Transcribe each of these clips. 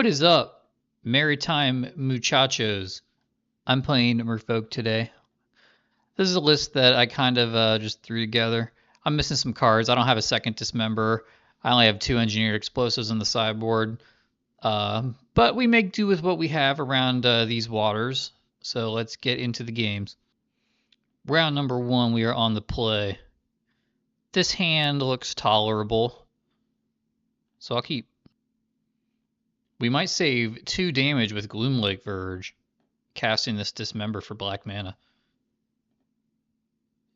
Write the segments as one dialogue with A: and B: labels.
A: What is up, maritime muchachos? I'm playing Merfolk today. This is a list that I kind of just threw together. I'm missing some cards. I don't have a second dismember. I only have 2 engineered explosives on the sideboard. But we make do with what we have around these waters. So let's get into the games. Round number 1, we are on the play. This hand looks tolerable, so I'll keep. We might save 2 damage with Gloomlake Verge, casting this dismember for black mana.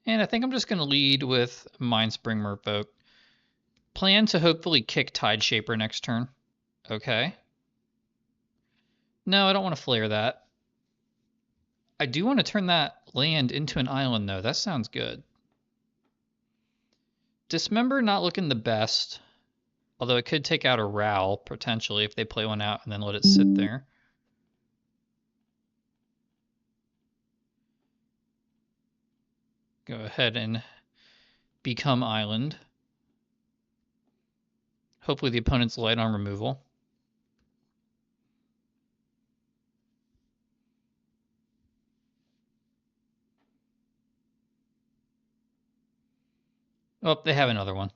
A: And I think I'm just going to lead with Mindspring Merfolk. Plan to hopefully kick Tideshaper next turn. Okay. No, I don't want to flare that. I do want to turn that land into an island, though. That sounds good. Dismember not looking the best. Although it could take out a Rowl, potentially, if they play one out and then let it sit there. Go ahead and become island. Hopefully the opponent's light on removal. Oh, they have another one.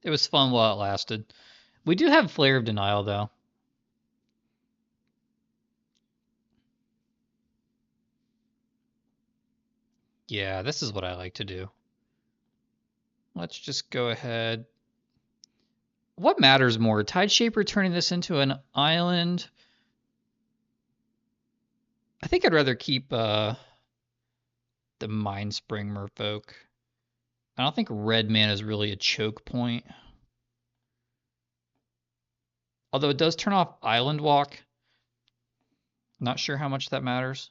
A: It was fun while it lasted. We do have Flare of Denial, though. Yeah, this is what I like to do. Let's just go ahead. What matters more? Tideshaper turning this into an island? I think I'd rather keep the Mindspring Merfolk. I don't think red mana is really a choke point. Although it does turn off Island Walk. Not sure how much that matters.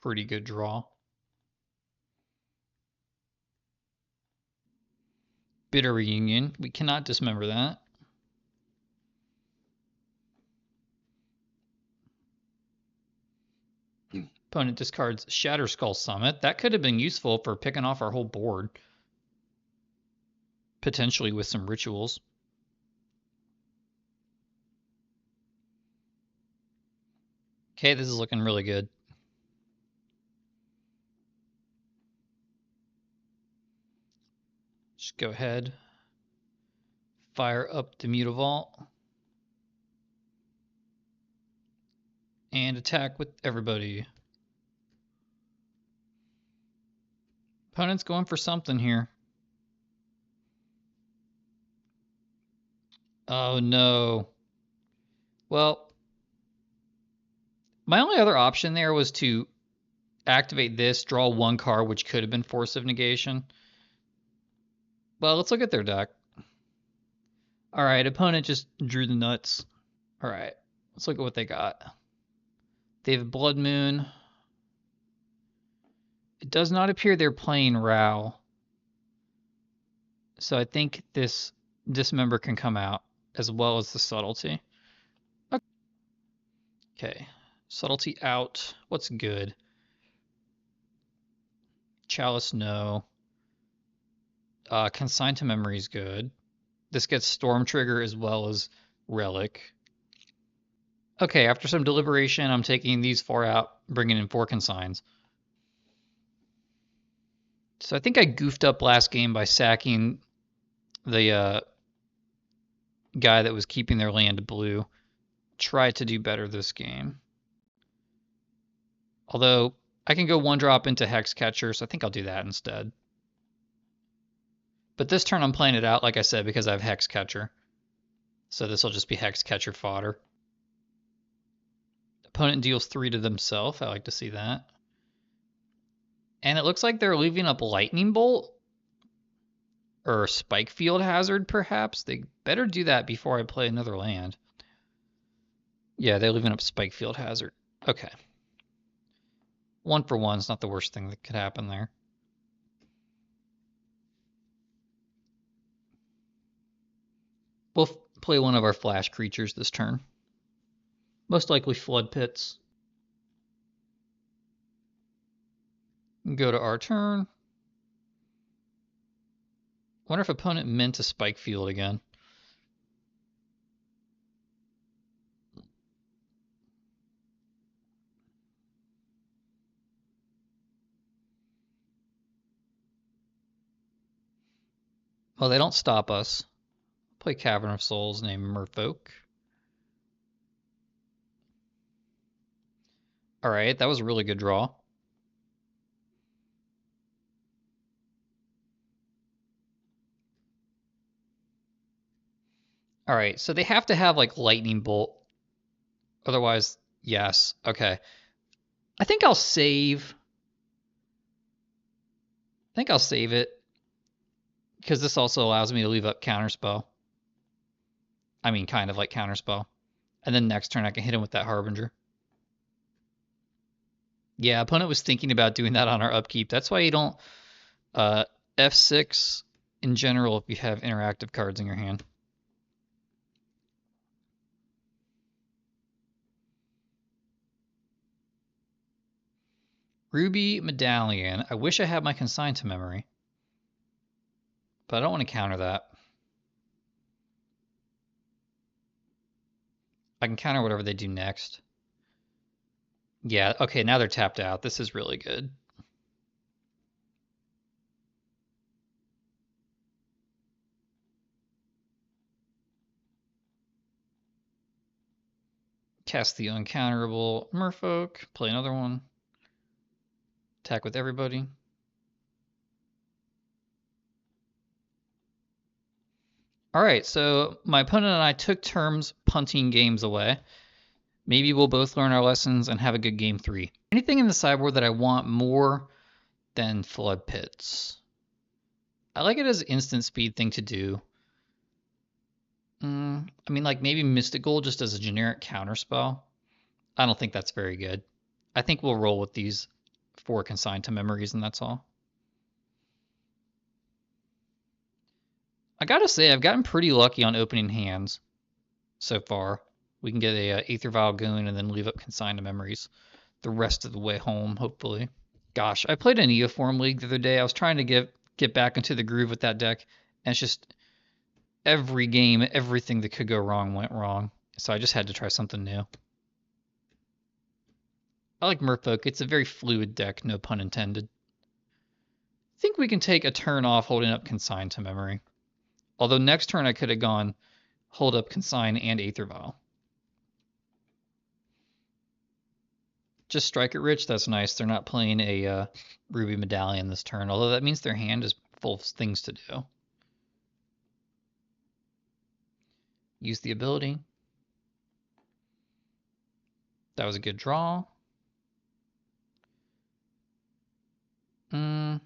A: Pretty good draw. Bitter Reunion. We cannot dismember that. Opponent discards Shatterskull Summit. That could have been useful for picking off our whole board. Potentially with some rituals. Okay, this is looking really good. Just go ahead. Fire up the Mutavault. And attack with everybody. Opponent's going for something here. Oh no. Well, my only other option there was to activate this, draw 1 card, which could have been Force of Negation. Well, let's look at their deck. Alright, opponent just drew the nuts. Alright, let's look at what they got. They have Blood Moon. It does not appear they're playing Rowl. So I think this Dismember can come out, as well as the Subtlety. Okay, Subtlety out. What's good? Chalice, no. Consign to Memory is good. This gets Storm Trigger as well as Relic. Okay, after some deliberation, I'm taking these 4 out, bringing in 4 consigns. So I think I goofed up last game by sacking the guy that was keeping their land blue. Try to do better this game. Although I can go 1-drop into Hexcatcher, so I think I'll do that instead. But this turn I'm playing it out, like I said, because I have Hexcatcher. So this will just be Hexcatcher fodder. Opponent deals 3 to themselves. I like to see that. And it looks like they're leaving up Lightning Bolt. Or Spike Field Hazard, perhaps. They better do that before I play another land. Yeah, they're leaving up Spike Field Hazard. Okay. 1 for 1 is not the worst thing that could happen there. We'll play one of our flash creatures this turn. Most likely Flood Pits. Go to our turn. Wonder if opponent meant to spike field again. Well, they don't stop us. Play Cavern of Souls named Merfolk. Alright, that was a really good draw. Alright, so they have to have like Lightning Bolt. Otherwise, yes. Okay. I think I'll save. I think I'll save it. Because this also allows me to leave up Counterspell. I mean, kind of like Counterspell. And then next turn I can hit him with that Harbinger. Yeah, opponent was thinking about doing that on our upkeep. That's why you don't F6 in general if you have interactive cards in your hand. Ruby Medallion. I wish I had my Consign to Memory. But I don't want to counter that. I can counter whatever they do next. Yeah, okay, now they're tapped out. This is really good. Cast the uncounterable Merfolk. Play another one. Attack with everybody. Alright, so my opponent and I took turns punting games away. Maybe we'll both learn our lessons and have a good game 3. Anything in the sideboard that I want more than Flood Pits? I like it as an instant speed thing to do. I mean, like maybe Mystical just as a generic counterspell. I don't think that's very good. I think we'll roll with these 4 consigned to memories and that's all. I gotta say, I've gotten pretty lucky on opening hands so far. We can get a Aether Vial Goon and then leave up consigned to memories the rest of the way home, hopefully. Gosh, I played an Eoform League the other day. I was trying to get back into the groove with that deck, and it's just every game, everything that could go wrong went wrong. So I just had to try something new. I like Merfolk. It's a very fluid deck, no pun intended. I think we can take a turn off holding up Consign to Memory. Although next turn I could have gone hold up Consign and Aether Vial. Just strike it rich, that's nice. They're not playing a Ruby Medallion this turn, although that means their hand is full of things to do. Use the ability. That was a good draw. How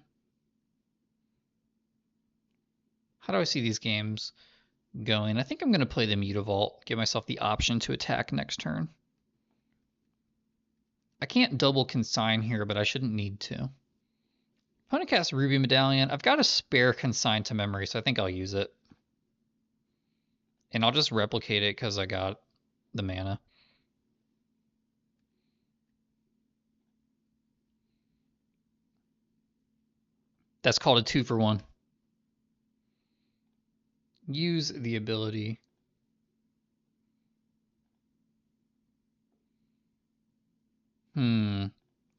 A: do I see these games going? I think I'm going to play the Mutavault, give myself the option to attack next turn. I can't double consign here, but I shouldn't need to. Opponent casts Ruby Medallion. I've got a spare consign to memory, so I think I'll use it. And I'll just replicate it because I got the mana. That's called a 2-for-1. Use the ability.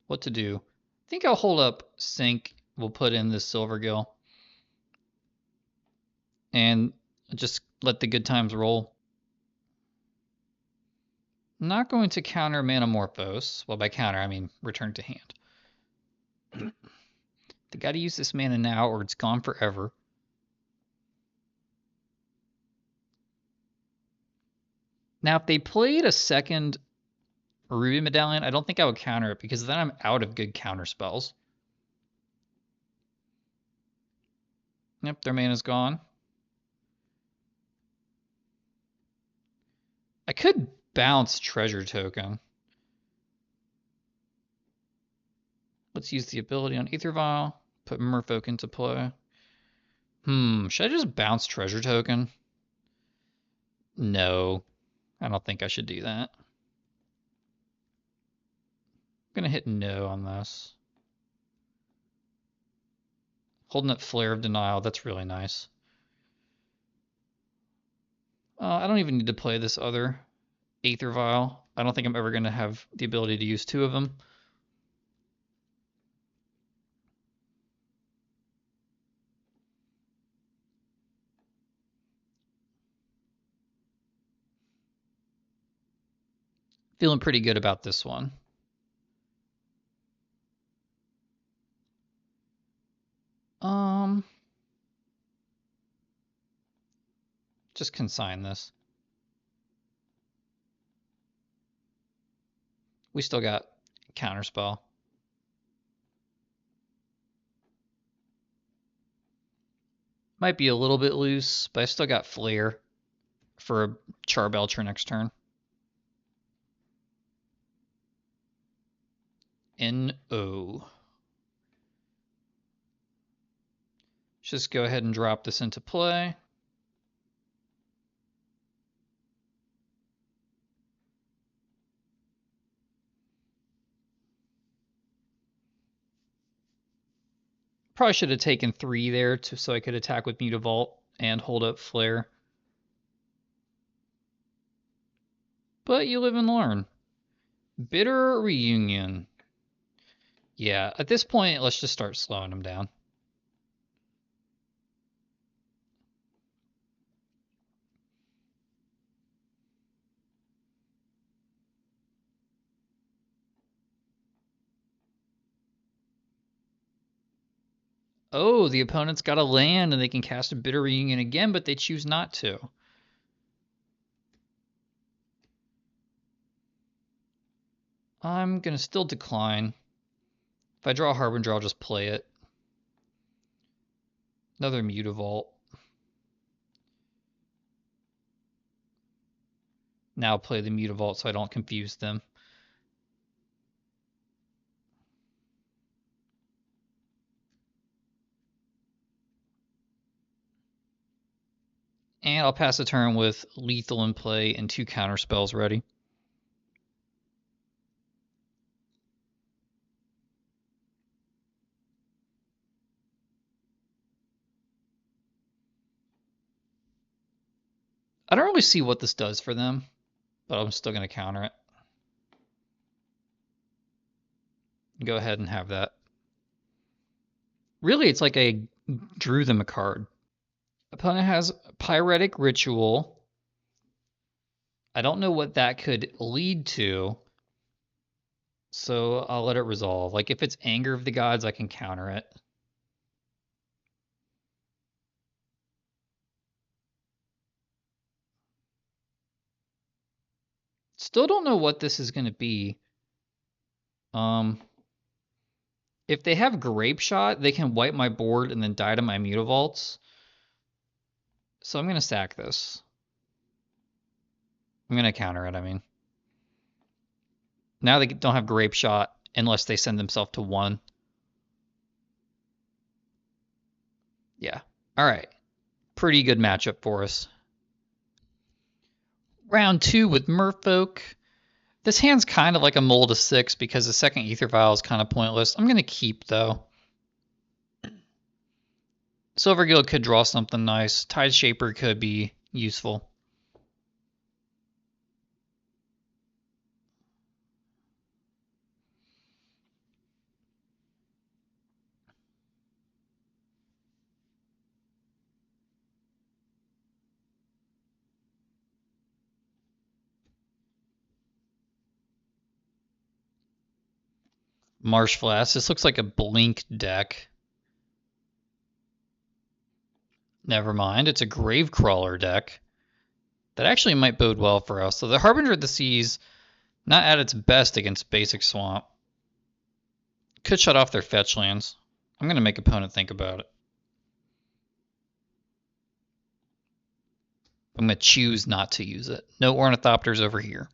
A: What to do? I think I'll hold up Sync. We'll put in this Silvergill. And just let the good times roll. I'm not going to counter Manamorphose. Well, by counter, I mean return to hand. They gotta use this mana now or it's gone forever. Now, if they played a second Ruby Medallion, I don't think I would counter it because then I'm out of good counter spells. Yep, their mana's gone. I could bounce Treasure Token. Let's use the ability on Aether Vial. Put Merfolk into play. Should I just bounce Treasure Token? No, I don't think I should do that. I'm gonna hit no on this. Holding up Flare of Denial, that's really nice. I don't even need to play this other Aether Vial. I don't think I'm ever going to have the ability to use two of them. Feeling pretty good about this one. Just consign this. We still got Counterspell. Might be a little bit loose, but I still got Flare for a Charbelcher next turn. N-O. Just go ahead and drop this into play. Probably should have taken 3 there so I could attack with Mutavault and hold up Flare. But you live and learn. Bitter Reunion. Yeah, at this point, let's just start slowing them down. Oh, the opponent's got a land and they can cast a Bitter Reunion again, but they choose not to. I'm going to still decline. If I draw a Harbinger, I'll just play it. Another Mutavault. Now play the Mutavault so I don't confuse them. And I'll pass the turn with Lethal in play and 2 counter spells ready. I don't really see what this does for them, but I'm still going to counter it. Go ahead and have that. Really, it's like I drew them a card. Opponent has Pyretic Ritual. I don't know what that could lead to, so I'll let it resolve. Like, if it's Anger of the Gods, I can counter it. Still don't know what this is going to be. If they have Grape Shot, they can wipe my board and then die to my Mutavaults. So I'm going to sack this. I'm going to counter it, I mean. Now they don't have Grape Shot unless they send themselves to 1. Yeah. All right. Pretty good matchup for us. Round 2 with Merfolk. This hand's kind of like a mold of 6 because the second Aether Vial is kind of pointless. I'm going to keep, though. Silver Guild could draw something nice. Tide Shaper could be useful. Marsh Flask. This looks like a Blink deck. Never mind. It's a Gravecrawler deck. That actually might bode well for us. So the Harbinger of the Seas, not at its best against basic Swamp. Could shut off their fetch lands. I'm going to make opponent think about it. I'm going to choose not to use it. No Ornithopters over here.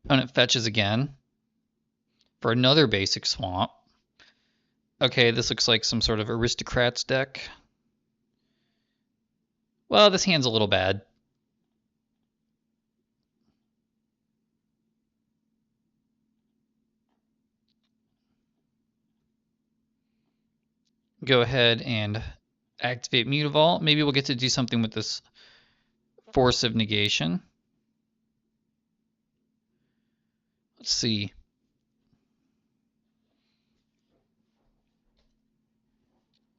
A: Opponent fetches again for another basic Swamp. Okay, this looks like some sort of Aristocrats deck. Well, this hand's a little bad. Go ahead and Activate Mutavault. Maybe we'll get to do something with this Force of Negation. Let's see.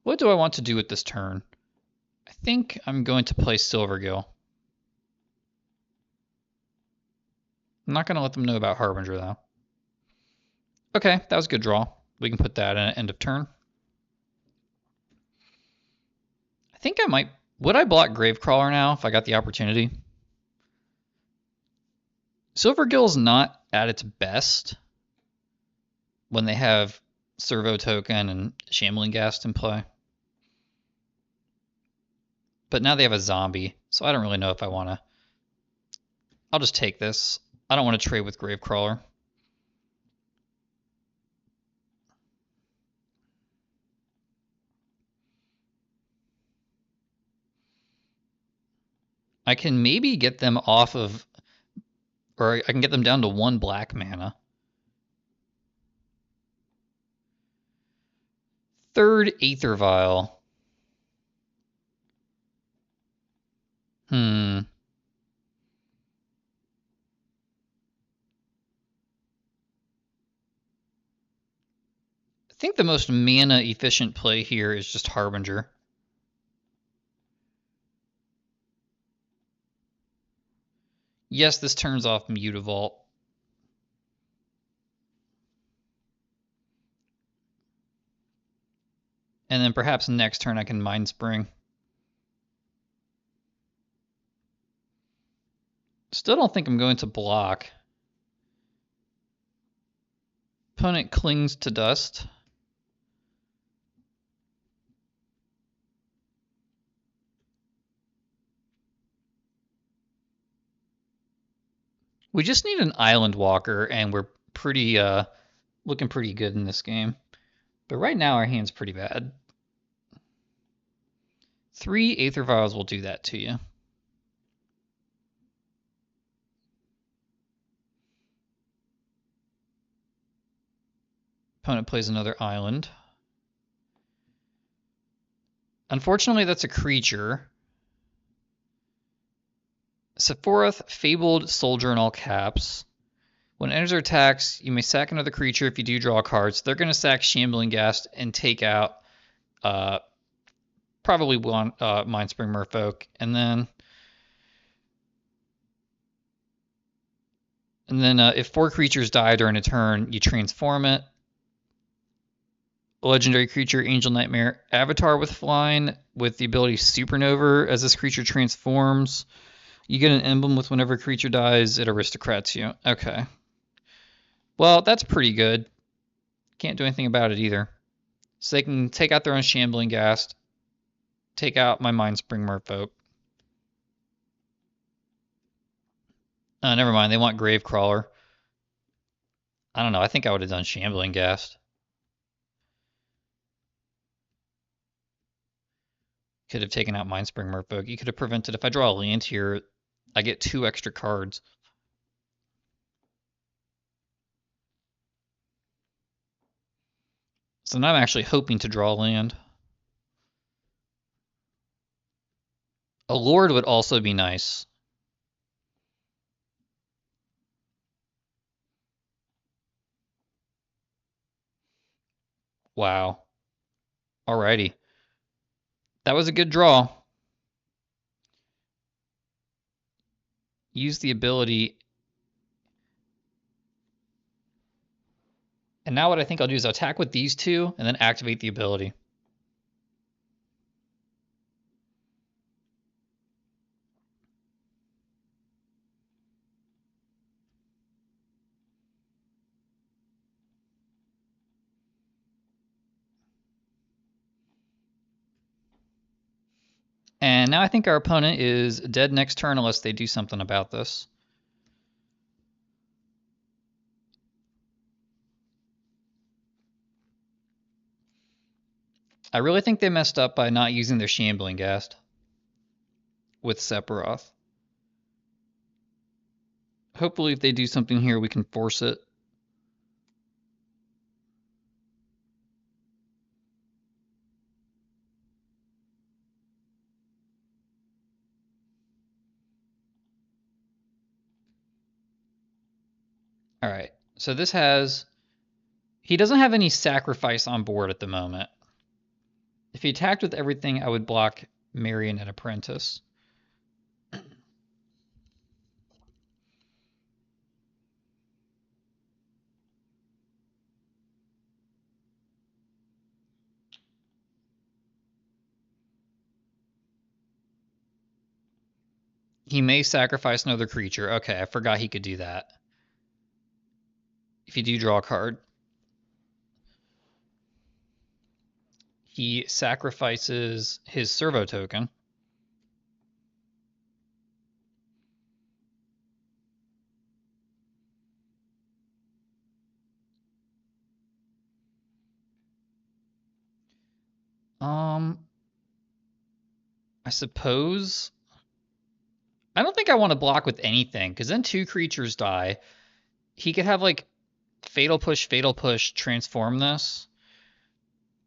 A: What do I want to do with this turn? I think I'm going to play Silvergill. I'm not going to let them know about Harbinger, though. Okay, that was a good draw. We can put that in at end of turn. I think I might... Would I block Gravecrawler now if I got the opportunity? Silvergill's not at its best when they have Servo Token and Shambling Ghast in play. But now they have a zombie, so I don't really know if I want to... I'll just take this. I don't want to trade with Gravecrawler. I can maybe get them off of... Or I can get them down to 1 black mana. Third Aether Vial. I think the most mana efficient play here is just Harbinger. Yes, this turns off Mutavault. And then perhaps next turn I can Mind Spring. Still don't think I'm going to block. Opponent clings to dust. We just need an Island Walker, and we're pretty looking pretty good in this game. But right now our hand's pretty bad. 3 Aether Vials will do that to you. Opponent plays another island. Unfortunately, that's a creature. Sephorath, Fabled Soldier in all caps. When it enters or attacks, you may sack another creature if you do draw cards. They're going to sack Shambling Ghast and take out probably one Mindspring Merfolk. And then if 4 creatures die during a turn, you transform it. A legendary creature, Angel Nightmare, Avatar with flying, with the ability Supernova. As this creature transforms, you get an emblem with whenever a creature dies, it aristocrats you. Okay. Well, that's pretty good. Can't do anything about it either. So they can take out their own Shambling Ghast, take out my Mindspring Merfolk. Never mind, they want Gravecrawler. I don't know, I think I would have done Shambling Ghast. Could have taken out Mindspring Merfolk. You could have prevented, if I draw a land here, I get 2 extra cards. So now I'm actually hoping to draw land. A Lord would also be nice. Wow. Alrighty. That was a good draw. Use the ability. And now what I think I'll do is I'll attack with these 2 and then activate the ability. And now I think our opponent is dead next turn unless they do something about this. I really think they messed up by not using their Shambling Ghast with Sephiroth. Hopefully if they do something here, we can force it. So this has... He doesn't have any sacrifice on board at the moment. If he attacked with everything, I would block Marionette Apprentice. He may sacrifice another creature. Okay, I forgot he could do that. If you do draw a card, he sacrifices his servo token. I suppose... I don't think I want to block with anything, because then 2 creatures die. He could have, like, Fatal Push, transform this.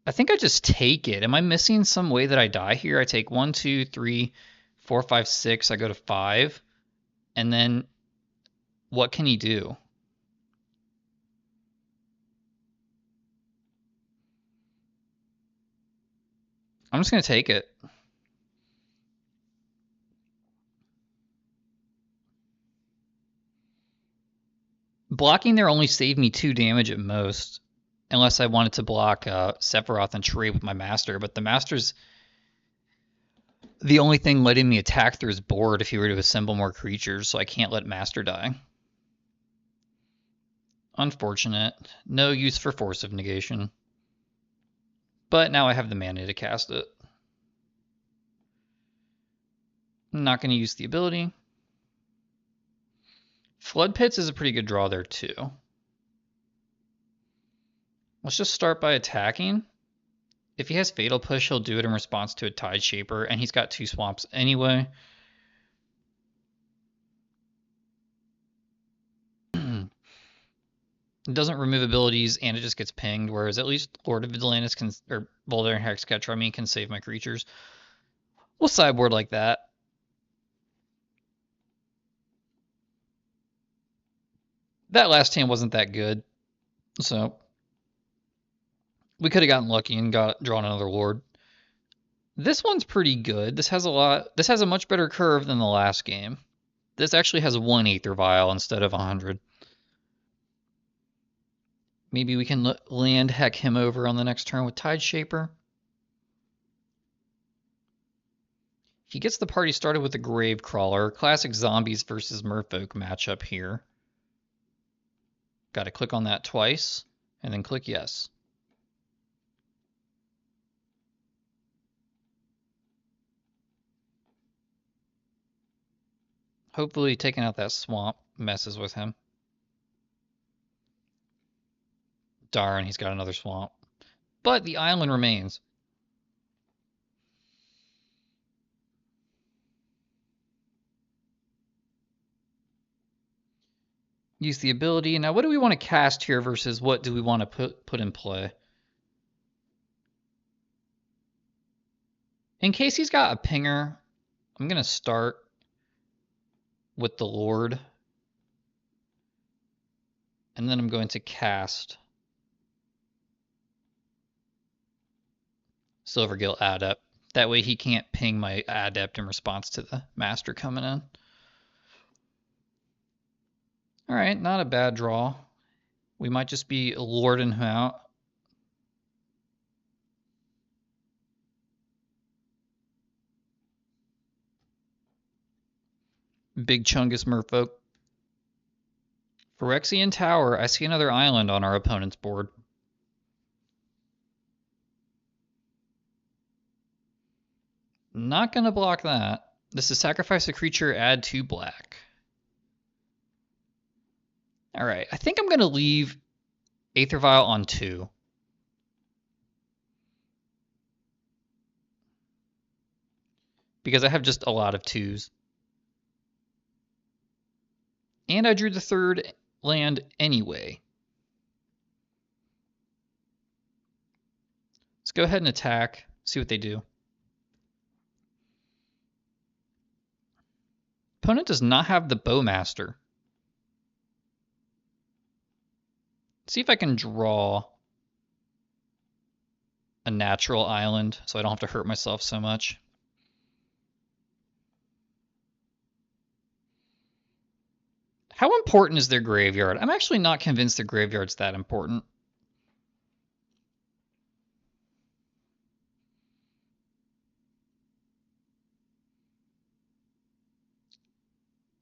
A: I think I just take it. Am I missing some way that I die here? I take 1, 2, 3, 4, 5, 6. I go to 5. And then what can he do? I'm just going to take it. Blocking there only saved me 2 damage at most. Unless I wanted to block Sephiroth and trade with my Master. But the Master's the only thing letting me attack through his board if he were to assemble more creatures, so I can't let Master die. Unfortunate. No use for Force of Negation. But now I have the mana to cast it. I'm not going to use the ability. Flood Pits is a pretty good draw there too. Let's just start by attacking. If he has Fatal Push, he'll do it in response to a Tide Shaper, and he's got 2 swamps anyway. It doesn't remove abilities, and it just gets pinged, whereas at least Lord of Atlantis can, or Boulder and Hexcatcher, I mean, can save my creatures. We'll sideboard like that. That last hand wasn't that good, so we could have gotten lucky and drawn another Lord. This one's pretty good. This has a much better curve than the last game. This actually has 1 Aether Vial instead of 100. Maybe we can land heck him over on the next turn with Tide Shaper. He gets the party started with a Grave Crawler. Classic zombies versus Merfolk matchup here. Got to click on that twice, and then click yes. Hopefully taking out that swamp messes with him. Darn, he's got another swamp. But the island remains. Use the ability. Now, what do we want to cast here versus what do we want to put in play? In case he's got a pinger, I'm going to start with the Lord. And then I'm going to cast Silvergill Adept. That way he can't ping my Adept in response to the Master coming in. Alright, not a bad draw. We might just be lording him out. Big Chungus Merfolk. Phyrexian Tower. I see another island on our opponent's board. Not going to block that. This is sacrifice a creature, add 2 black. Alright, I think I'm going to leave Aether Vial on 2. Because I have just a lot of 2s. And I drew the 3rd land anyway. Let's go ahead and attack, see what they do. Opponent does not have the Bowmaster. See if I can draw a natural island so I don't have to hurt myself so much. How important is their graveyard? I'm actually not convinced their graveyard's that important.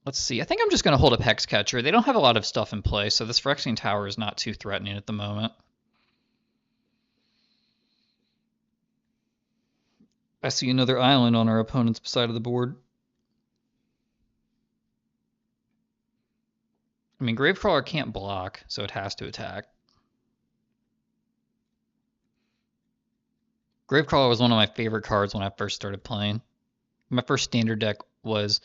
A: Let's see. I think I'm just going to hold up Hexcatcher. They don't have a lot of stuff in play, so this Phyrexian Tower is not too threatening at the moment. I see another island on our opponent's side of the board. I mean, Gravecrawler can't block, so it has to attack. Gravecrawler was one of my favorite cards when I first started playing. My first standard deck was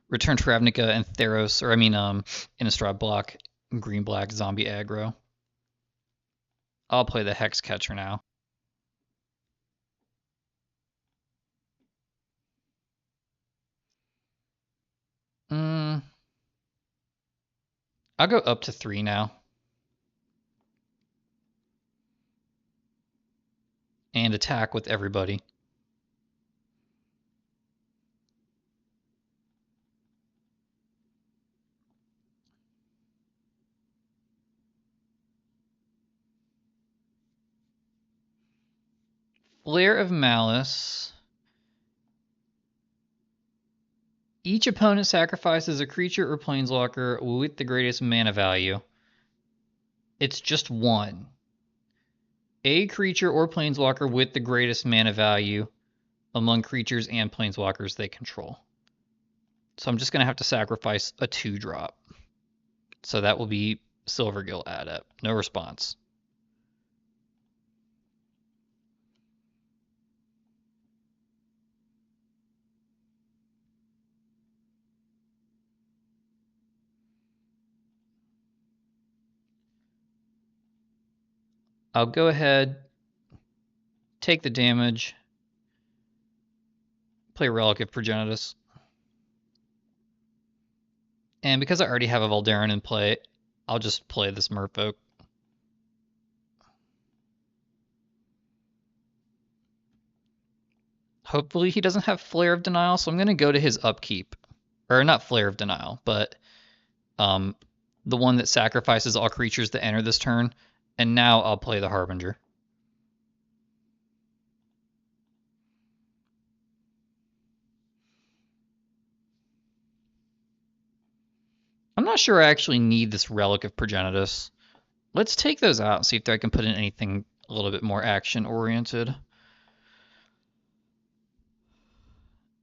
A: Return to Ravnica and Theros, or I mean, Innistrad block, green-black zombie aggro. I'll play the Hexcatcher now. I'll go up to 3 now. And attack with everybody. Flare of Malice. Each opponent sacrifices a creature or planeswalker with the greatest mana value. It's just one. A creature or planeswalker with the greatest mana value among creatures and planeswalkers they control. So I'm just going to have to sacrifice a 2-drop. So that will be Silvergill Adept. No response. I'll go ahead, take the damage, play Relic of Progenitus. And because I already have a Valderan in play, I'll just play this Merfolk. Hopefully he doesn't have Flare of Denial, so I'm going to go to his upkeep. Or not Flare of Denial, but the one that sacrifices all creatures that enter this turn. And now I'll play the Harbinger. I'm not sure I actually need this Relic of Progenitus. Let's take those out and see if I can put in anything a little bit more action-oriented.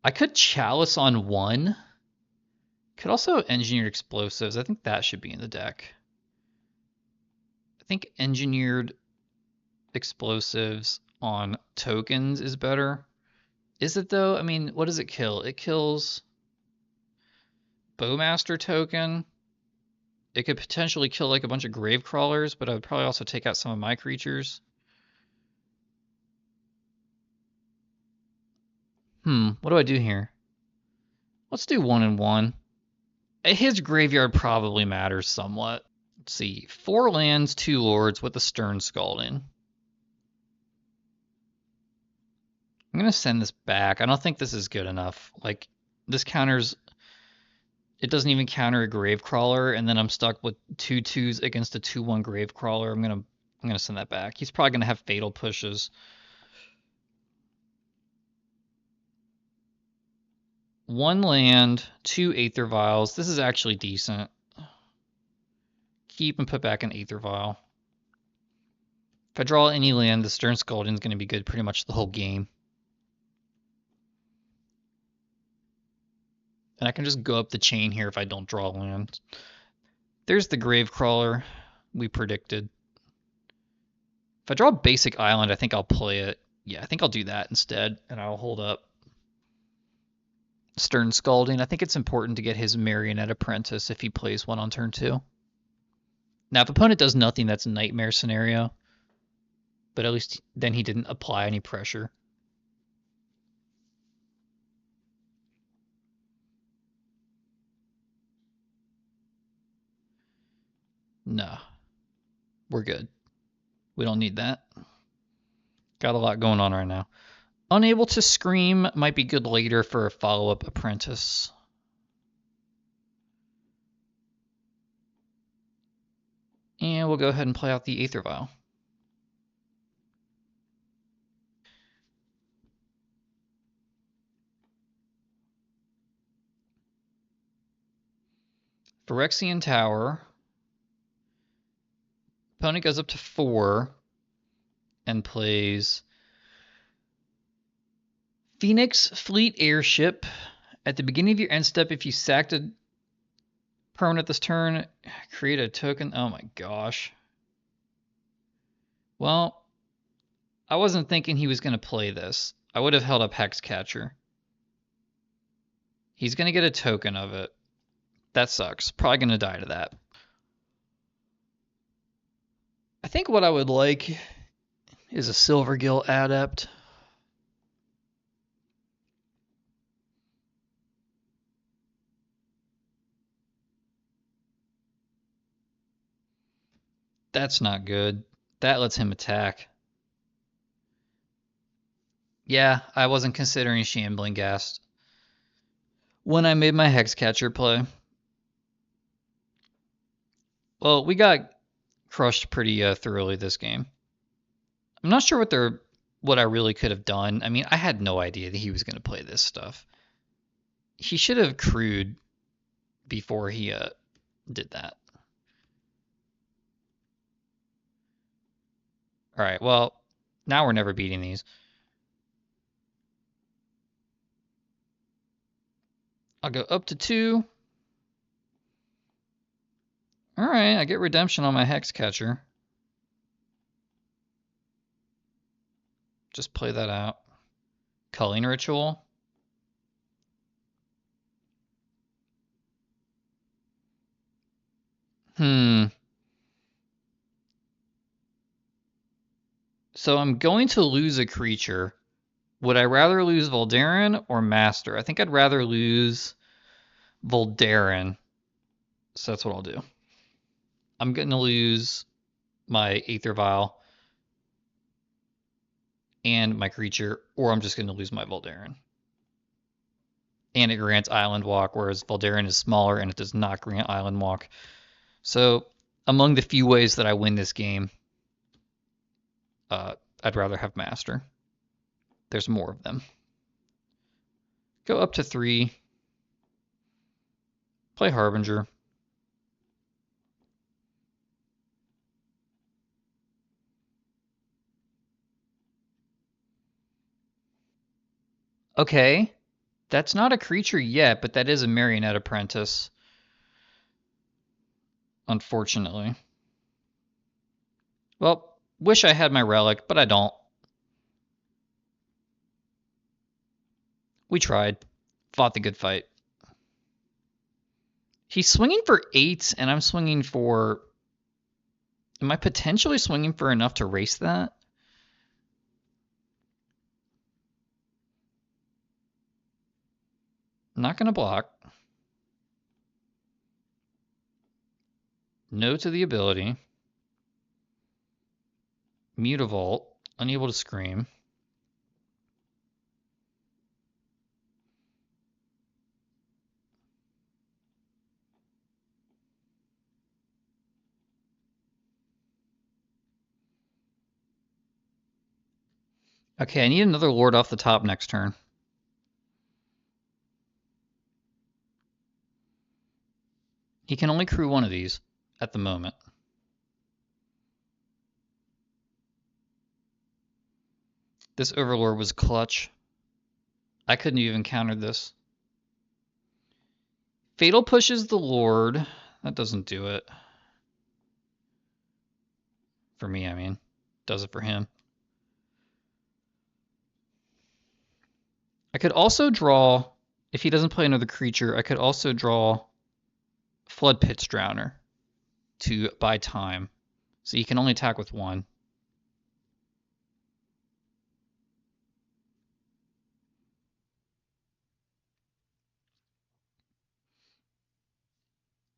A: I could Chalice on 1. Could also Engineered Explosives. I think that should be in the deck. I think Engineered Explosives on tokens is better. Is it though? I mean, what does it kill? It kills Bowmaster token. It could potentially kill like a bunch of grave crawlers, but I would probably also take out some of my creatures. What do I do here? Let's do 1 and 1. His graveyard probably matters somewhat. Let's see. 4 lands, 2 lords with a Stern Scalding. I'm going to send this back. I don't think this is good enough. Like, this counters... It doesn't even counter a Gravecrawler, and then I'm stuck with 2/2s against a 2/1 Gravecrawler. I'm gonna send that back. He's probably gonna have Fatal Pushes. 1 land, 2 Aether Vials. This is actually decent. Keep and put back an Aether Vial. If I draw any land, the Stern Scalding is going to be good pretty much the whole game. And I can just go up the chain here if I don't draw land. There's the Gravecrawler we predicted. If I draw a basic island, I think I'll play it. Yeah, I think I'll do that instead, and I'll hold up Stern Scalding. I think it's important to get his Marionette Apprentice if he plays one on turn 2. Now, if opponent does nothing, that's a nightmare scenario. But at least then he didn't apply any pressure. No. We're good. We don't need that. Got a lot going on right now. Unable to scream might be good later for a follow-up apprentice. And we'll go ahead and play out the Aether Vial. Phyrexian Tower. Opponent goes up to 4 and plays Phoenix Fleet Airship. At the beginning of your end step, if you sacked a permanent this turn, create a token. Oh my gosh. Well, I wasn't thinking he was going to play this. I would have held up Hexcatcher. He's going to get a token of it. That sucks. Probably going to die to that. I think what I would like is a Silvergill Adept. That's not good. That lets him attack. Yeah, I wasn't considering Shambling Ghast when I made my Hexcatcher play. Well, we got crushed pretty thoroughly this game. I'm not sure what I really could have done. I mean, I had no idea that he was going to play this stuff. He should have crewed before he did that. All right, well, now we're never beating these. I'll go up to 2. All right, I get redemption on my Hexcatcher. Just play that out. Culling Ritual. So I'm going to lose a creature. Would I rather lose Voldaren or Master? I think I'd rather lose Voldaren. So that's what I'll do. I'm going to lose my Aether Vial and my creature, or I'm just going to lose my Voldaren. And it grants Island Walk, whereas Voldaren is smaller and it does not grant Island Walk. So among the few ways that I win this game, I'd rather have Master. There's more of them. Go up to 3. Play Harbinger. Okay. That's not a creature yet, but that is a Marionette Apprentice. Unfortunately. Well, wish I had my Relic, but I don't. We tried. Fought the good fight. He's swinging for 8, and I'm swinging for... Am I potentially swinging for enough to race that? Not going to block. No to the ability. Mutavault. Unable to scream. Okay, I need another Lord off the top next turn. He can only crew one of these at the moment. This Overlord was clutch. I couldn't even counter this. Fatal pushes the Lord. That doesn't do it. For me, I mean. Does it for him. I could also draw, if he doesn't play another creature, I could also draw Flood Pit's Drowner to buy time. So you can only attack with 1.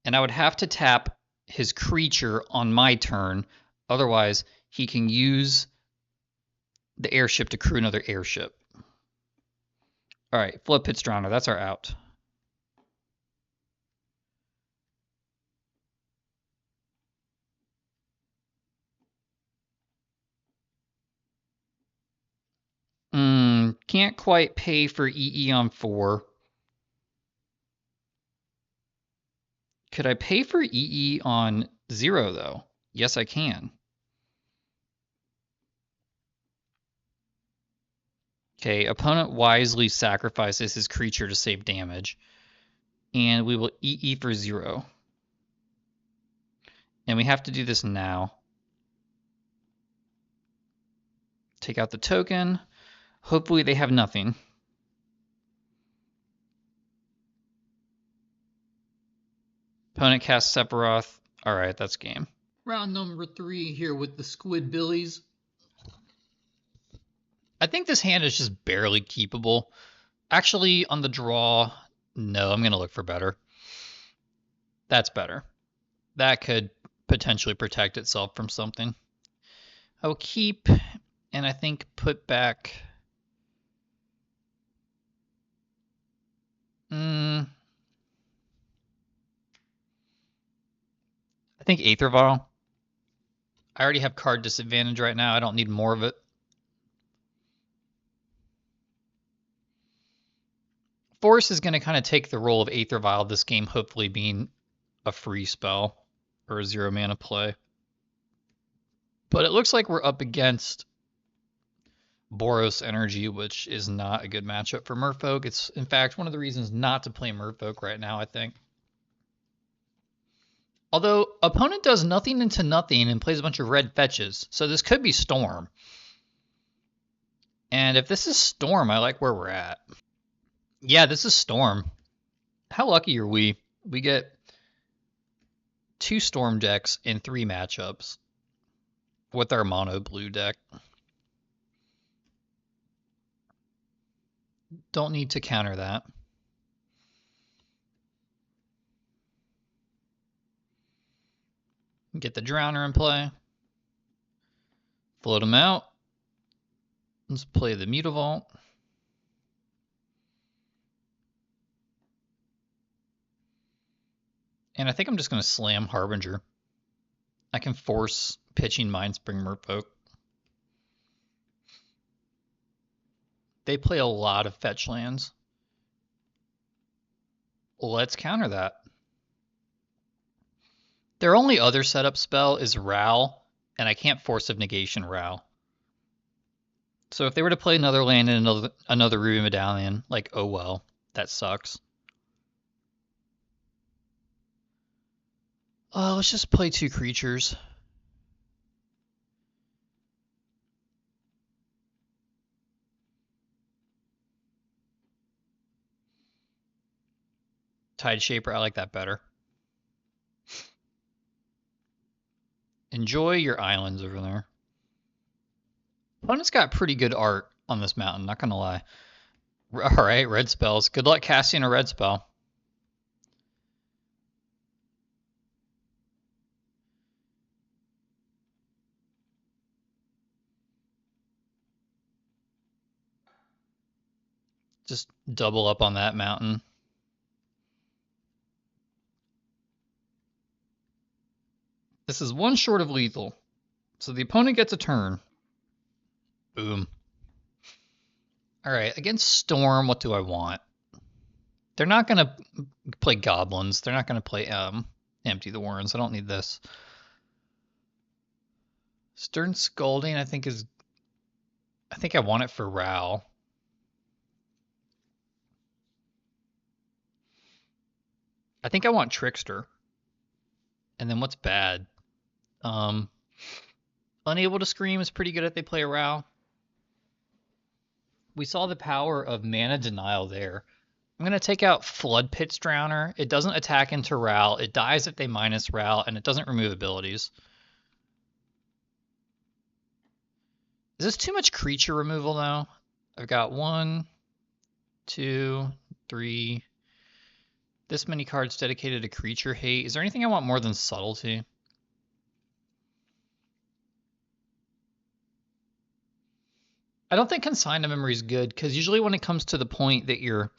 A: And I would have to tap his creature on my turn, Otherwise, he can use the airship to crew another airship. All right, Flood Pit Drowner. That's our out. Can't quite pay for EE on 4. Could I pay for EE on 0, though? Yes, I can. Okay, opponent wisely sacrifices his creature to save damage. And we will EE for 0. And we have to do this now. Take out the token. Hopefully they have nothing. Opponent casts Sephiroth. All right, that's game. Round number 3 here with the Squidbillies. I think this hand is just barely keepable. Actually, on the draw, no, I'm going to look for better. That's better. That could potentially protect itself from something. I will keep, and I think put back... I think Aether Vial. I already have card disadvantage right now. I don't need more of it. Force is going to kind of take the role of Aether Vial this game, hopefully being a free spell or a 0 mana play. But it looks like we're up against Boros Energy, which is not a good matchup for Merfolk. It's, in fact, one of the reasons not to play Merfolk right now, I think. Although, opponent does nothing into nothing and plays a bunch of red fetches, so this could be Storm. And if this is Storm, I like where we're at. Yeah, this is Storm. How lucky are we? We get 2 Storm decks in 3 matchups with our mono blue deck. Don't need to counter that. Get the Drowner in play. Float him out. Let's play the Mutavault. And I think I'm just going to slam Harbinger. I can force pitching Mindspring Merfolk. They play a lot of fetch lands. Let's counter that. Their only other setup spell is Ral, and I can't Force of Negation Ral. So if they were to play another land in another Ruby Medallion, like, oh well, that sucks. Let's just play 2 creatures. Tide Shaper, I like that better. Enjoy your islands over there. Opponent's got pretty good art on this mountain, not gonna lie. Alright, red spells. Good luck casting a red spell. Just double up on that mountain. This is 1 short of lethal. So the opponent gets a turn. Boom. Alright, against Storm, what do I want? They're not going to play Goblins. They're not going to play Empty the Warrens. I don't need this. Stern Scolding, I think I want it for Ral. I think I want Trickster. And then what's bad? Unable to Scream is pretty good if they play a Ral. We saw the power of mana denial there. I'm going to take out Flood Pit's Drowner. It doesn't attack into Ral. It dies if they minus Ral, and it doesn't remove abilities. Is this too much creature removal, though? I've got 1, 2, 3. This many cards dedicated to creature hate. Is there anything I want more than Subtlety? I don't think consigned memory is good because usually when it comes to the point that you're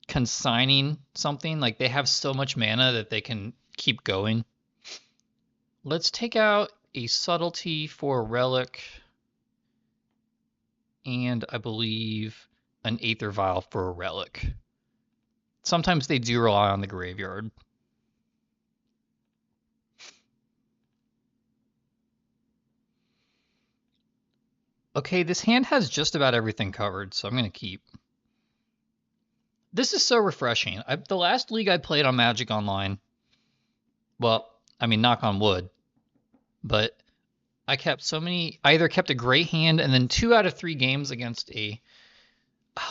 A: consigning something, like they have so much mana that they can keep going. Let's take out a subtlety for a relic, and I believe an Aether Vial for a relic. Sometimes they do rely on the graveyard. Okay, this hand has just about everything covered, so I'm going to keep. This is so refreshing. The last league I played on Magic Online, well, I mean, knock on wood, but I either kept a great hand and then 2 out of 3 games against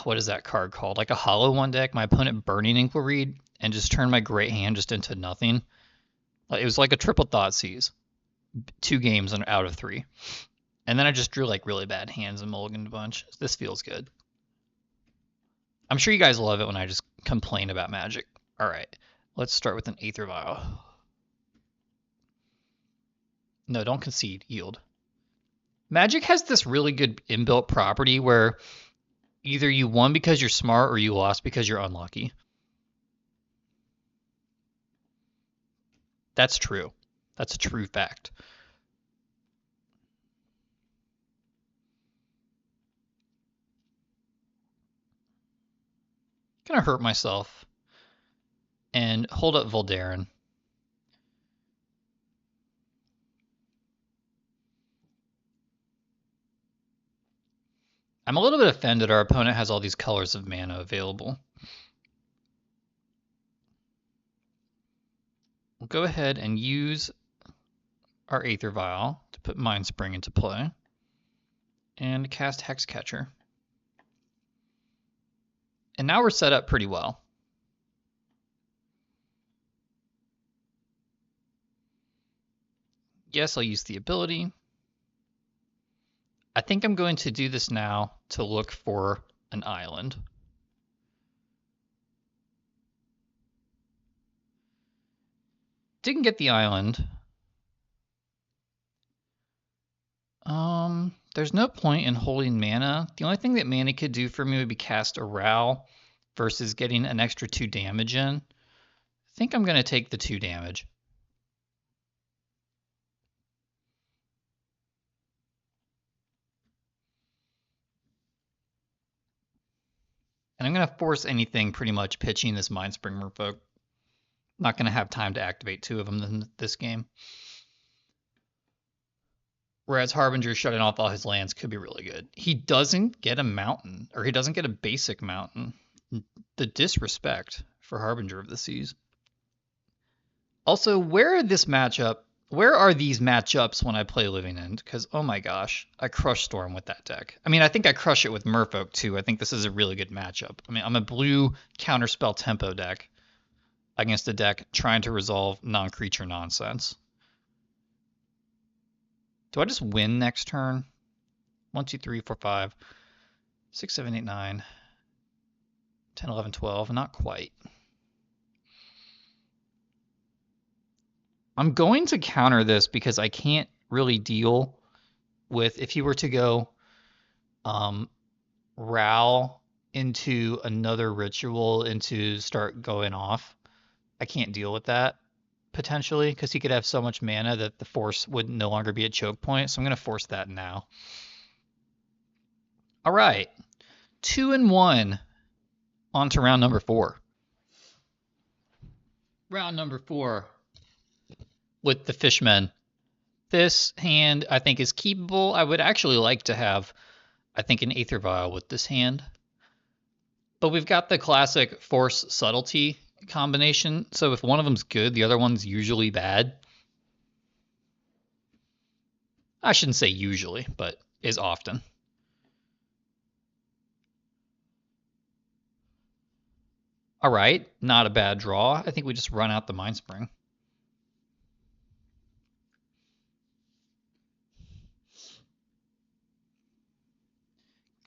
A: what is that card called? Like a hollow one deck, my opponent Burning Inquiry, and just turned my great hand just into nothing. It was like a triple Thoughtseize. 2 games out of 3. And then I just drew like really bad hands and mulliganed a bunch. This feels good. I'm sure you guys love it when I just complain about Magic. All right, let's start with an Aether Vial. No, don't concede. Yield. Magic has this really good inbuilt property where either you won because you're smart or you lost because you're unlucky. That's true. That's a true fact. Gonna hurt myself and hold up Voldaren. I'm a little bit offended our opponent has all these colors of mana available. We'll go ahead and use our Aether Vial to put Mind Spring into play and cast Hexcatcher. And now we're set up pretty well. Yes, I'll use the ability. I think I'm going to do this now to look for an island. Didn't get the island. There's no point in holding mana. The only thing that mana could do for me would be cast a Ral versus getting an extra 2 damage in. I think I'm going to take the 2 damage. And I'm going to force anything pretty much pitching this Mind Spring Merfolk. Not going to have time to activate 2 of them in this game. Whereas Harbinger shutting off all his lands could be really good. He doesn't get a mountain, or he doesn't get a basic mountain. The disrespect for Harbinger of the Seas. Also, where are these matchups when I play Living End? Because, oh my gosh, I crush Storm with that deck. I mean, I think I crush it with Merfolk too. I think this is a really good matchup. I mean, I'm a blue counterspell tempo deck against a deck trying to resolve non-creature nonsense. Do I just win next turn? 1, 2, 3, 4, 5, 6, 7, 8, 9, 10, 11, 12. Not quite. I'm going to counter this because I can't really deal with if he were to go Ral into another ritual and to start going off. I can't deal with that potentially because he could have so much mana that the force would no longer be a choke point. So I'm going to force that now. All right. 2-1 on to round number 4. Round number 4 with the Fishmen. This hand I think is keepable. I would actually like to have, I think, an Aether Vial with this hand. But we've got the classic Force Subtlety combination. So if one of them's good, the other one's usually bad. I shouldn't say usually, but is often. All right, not a bad draw. I think we just run out the Mind Spring.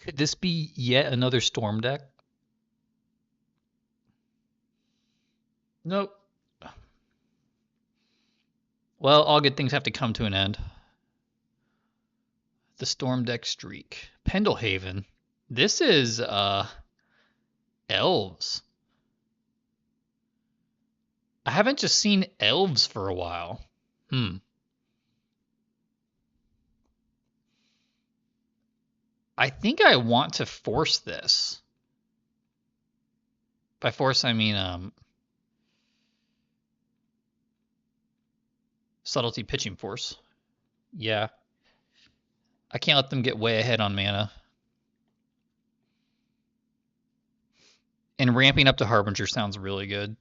A: Could this be yet another Storm deck? Nope. Well, all good things have to come to an end. The Storm deck streak. Pendlehaven. This is elves. I haven't just seen elves for a while. Hmm. I think I want to force this. By force, I mean subtlety pitching force. Yeah. I can't let them get way ahead on mana. And ramping up to Harbinger sounds really good.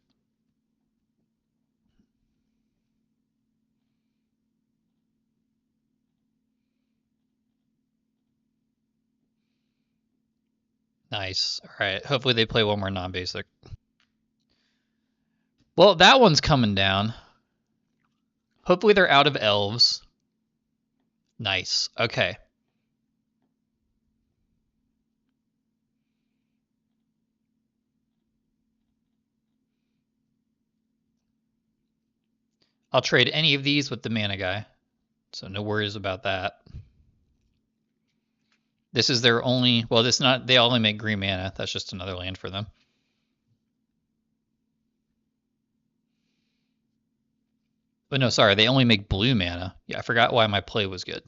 A: Nice. All right. Hopefully they play one more non-basic. Well, that one's coming down. Hopefully they're out of elves. Nice. Okay. I'll trade any of these with the mana guy. So no worries about that. This is their only, well, this not, they only make green mana. That's just another land for them. But no, sorry, they only make blue mana. Yeah, I forgot why my play was good.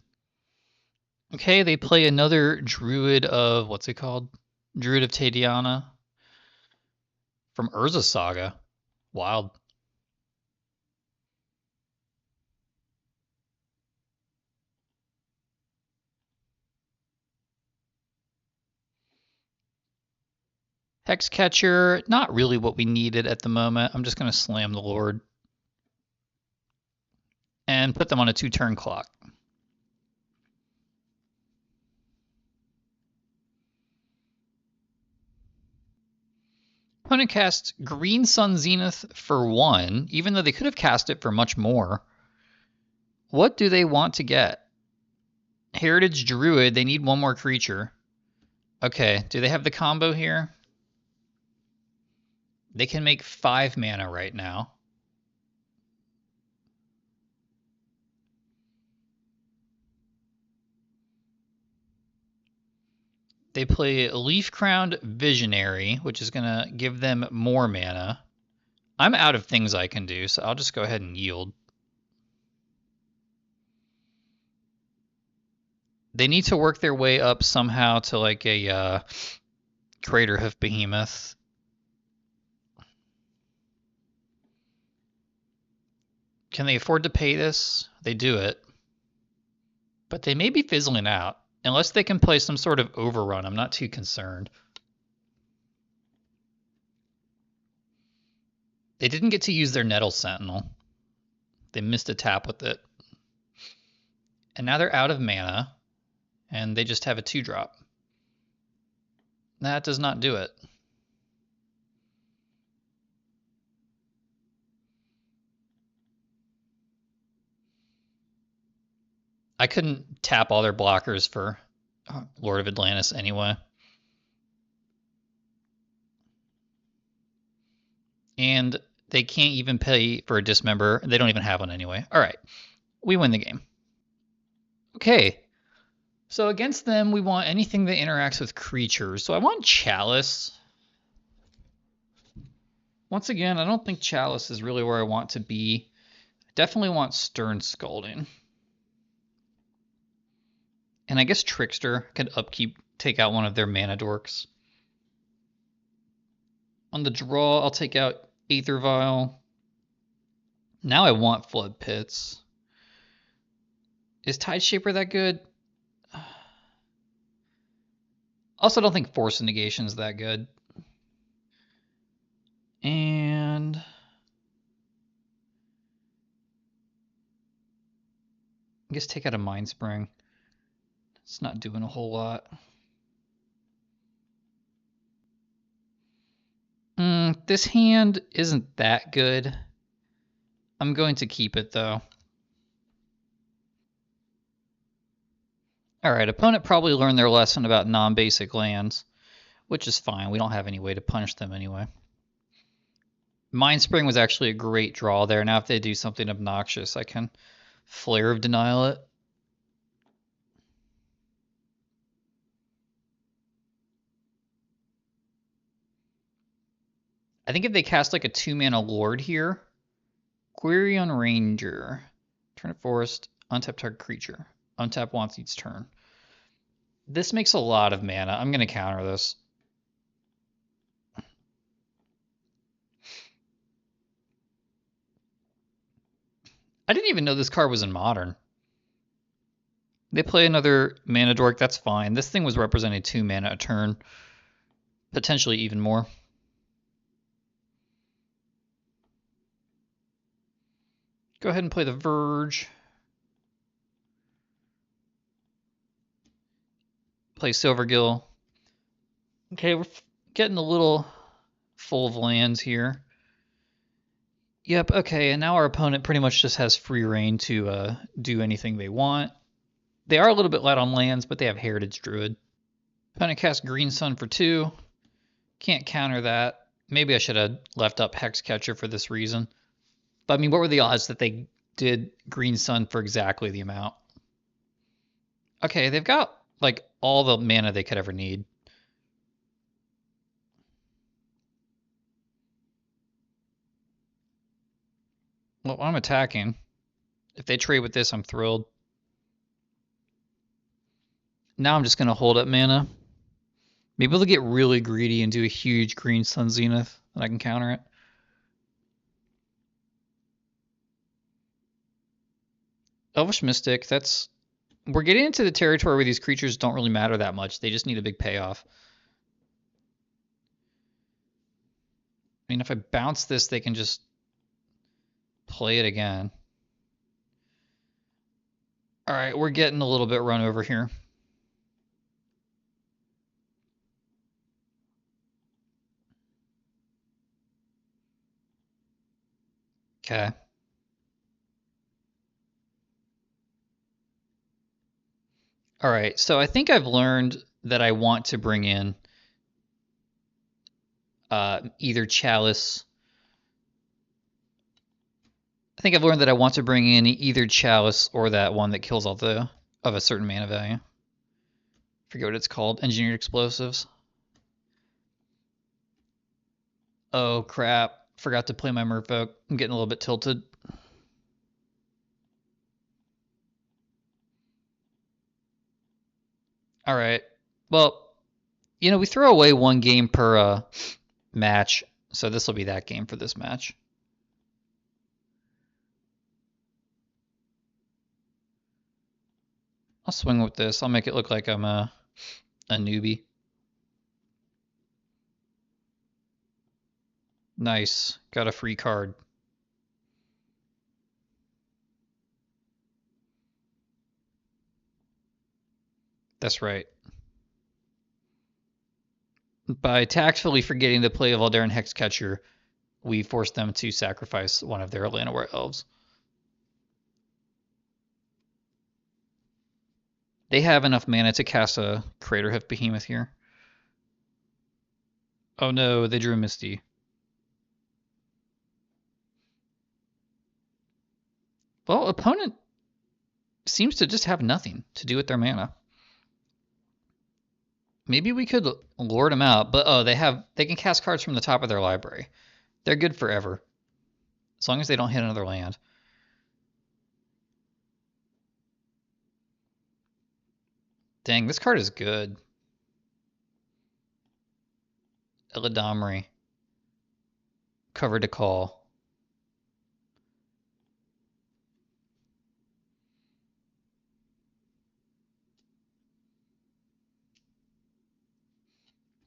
A: Okay, they play another Druid of, what's it called? Druid of Tadiana from Urza Saga. Wild. Hexcatcher, not really what we needed at the moment. I'm just going to slam the Lord and put them on a 2-turn clock. Opponent casts Green Sun Zenith for 1, even though they could have cast it for much more. What do they want to get? Heritage Druid, they need one more creature. Okay, do they have the combo here? They can make 5 mana right now. They play Leaf Crowned Visionary, which is going to give them more mana. I'm out of things I can do, so I'll just go ahead and yield. They need to work their way up somehow to like a Craterhoof Behemoth. Can they afford to pay this? They do it. But they may be fizzling out. Unless they can play some sort of overrun, I'm not too concerned. They didn't get to use their Nettle Sentinel. They missed a tap with it. And now they're out of mana, and they just have a 2-drop. That does not do it. I couldn't tap all their blockers for Lord of Atlantis anyway. And they can't even pay for a dismember. They don't even have one anyway. All right, we win the game. Okay, so against them, we want anything that interacts with creatures. So I want Chalice. Once again, I don't think Chalice is really where I want to be. I definitely want Stern Scalding. And I guess Trickster could upkeep, take out one of their mana dorks. On the draw, I'll take out Aether Vial. Now I want Flood Pits. Is Tide Shaper that good? Also, don't think Force Negation is that good. And I guess take out a Mind Spring. It's not doing a whole lot. This hand isn't that good. I'm going to keep it though. Alright, opponent probably learned their lesson about non-basic lands, which is fine. We don't have any way to punish them anyway. Mind Spring was actually a great draw there. Now if they do something obnoxious, I can Flare of Denial it. I think if they cast like a 2-mana Lord here, Query on Ranger, turn it Forest, untap target creature, untap once each turn. This makes a lot of mana. I'm going to counter this. I didn't even know this card was in Modern. They play another mana dork, that's fine. This thing was representing 2 mana a turn, potentially even more. Go ahead and play the Verge. Play Silvergill. Okay, we're getting a little full of lands here. Yep, okay, and now our opponent pretty much just has free reign to do anything they want. They are a little bit light on lands, but they have Heritage Druid. Opponent casts Green Sun for 2. Can't counter that. Maybe I should have left up Hexcatcher for this reason. But I mean, what were the odds that they did Green Sun for exactly the amount? Okay, they've got like all the mana they could ever need. Well, I'm attacking. If they trade with this, I'm thrilled. Now I'm just going to hold up mana. Maybe they'll get really greedy and do a huge Green Sun Zenith, and I can counter it. Elvish Mystic, that's... We're getting into the territory where these creatures don't really matter that much. They just need a big payoff. I mean, if I bounce this, they can just play it again. All right, we're getting a little bit run over here. Okay. All right, so I think I've learned that I want to bring in either Chalice. I think I've learned that I want to bring in either Chalice or that one that kills all the of a certain mana value. Forget what it's called. Engineered Explosives. Oh crap! Forgot to play my Merfolk. I'm getting a little bit tilted. All right. Well, you know, we throw away one game per match, so this will be that game for this match. I'll swing with this. I'll make it look like I'm a newbie. Nice. Got a free card. That's right. By tactfully forgetting to play a Voldaren Hexcatcher, we forced them to sacrifice one of their Llanowar elves. They have enough mana to cast a Craterhoof Behemoth here. Oh no, they drew Misty. Well, opponent seems to just have nothing to do with their mana. Maybe we could lord them out, but oh, they can cast cards from the top of their library. They're good forever. As long as they don't hit another land. Dang, this card is good. Illidomry. Cover to Call.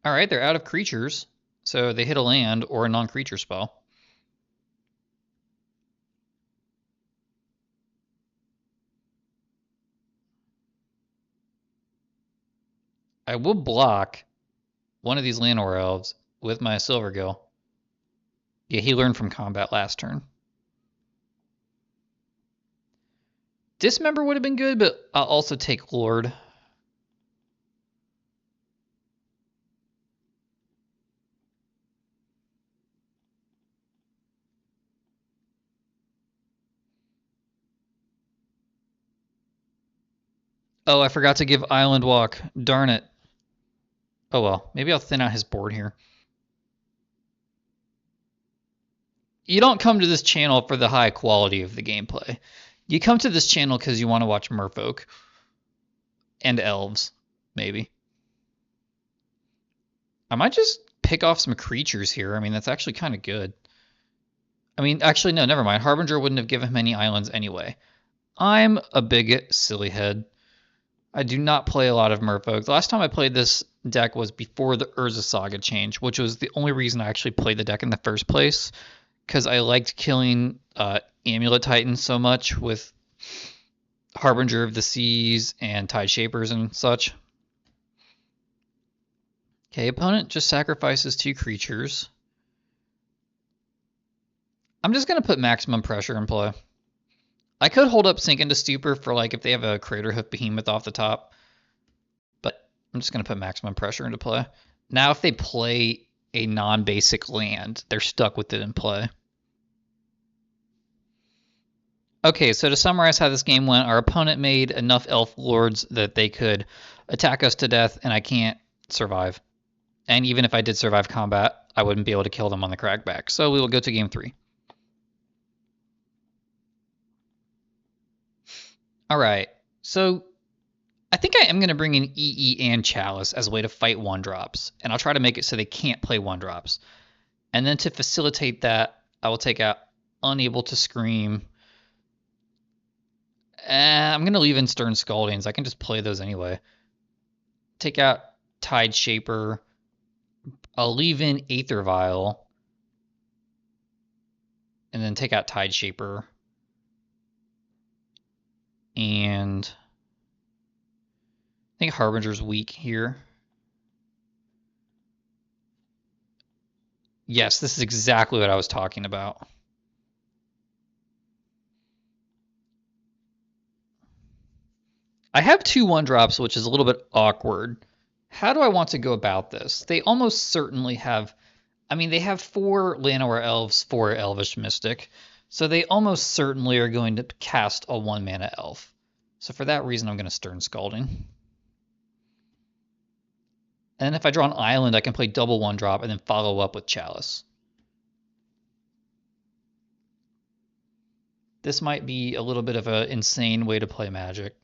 A: Alright, they're out of creatures, so they hit a land or a non-creature spell. I will block one of these Llanowar elves with my Silvergill. Yeah, he learned from combat last turn. Dismember would have been good, but I'll also take Lord. Oh, I forgot to give Island Walk. Darn it. Oh well, maybe I'll thin out his board here. You don't come to this channel for the high quality of the gameplay. You come to this channel because you want to watch Merfolk and elves, maybe. I might just pick off some creatures here. I mean, that's actually kind of good. I mean, actually, no, never mind. Harbinger wouldn't have given him any islands anyway. I'm a bigot, silly head. I do not play a lot of Merfolk. The last time I played this deck was before the Urza Saga change, which was the only reason I actually played the deck in the first place, because I liked killing Amulet Titans so much with Harbinger of the Seas and Tide Shapers and such. Okay, opponent just sacrifices 2 creatures. I'm just going to put maximum pressure in play. I could hold up Sink into Stupor for like if they have a Craterhoof Behemoth off the top, but I'm just going to put maximum pressure into play. Now if they play a non-basic land, they're stuck with it in play. Okay, so to summarize how this game went, our opponent made enough Elf Lords that they could attack us to death, and I can't survive. And even if I did survive combat, I wouldn't be able to kill them on the crackback. So we will go to game 3. All right, so I think I am going to bring in EE and Chalice as a way to fight 1-drops, and I'll try to make it so they can't play 1-drops. And then to facilitate that, I will take out Unable to Scream. I'm going to leave in Stern Scaldings. I can just play those anyway. Take out Tide Shaper. I'll leave in Aether Vial. And then take out Tide Shaper. And I think Harbinger's weak here. Yes, this is exactly what I was talking about. I have 2 1-drops, which is a little bit awkward. How do I want to go about this? They almost certainly have... I mean, they have 4 Llanowar Elves, 4 Elvish Mystic, so they almost certainly are going to cast a 1-mana Elf. So for that reason, I'm going to Stern Scalding. And if I draw an island, I can play double 1-drop and then follow up with Chalice. This might be a little bit of an insane way to play Magic.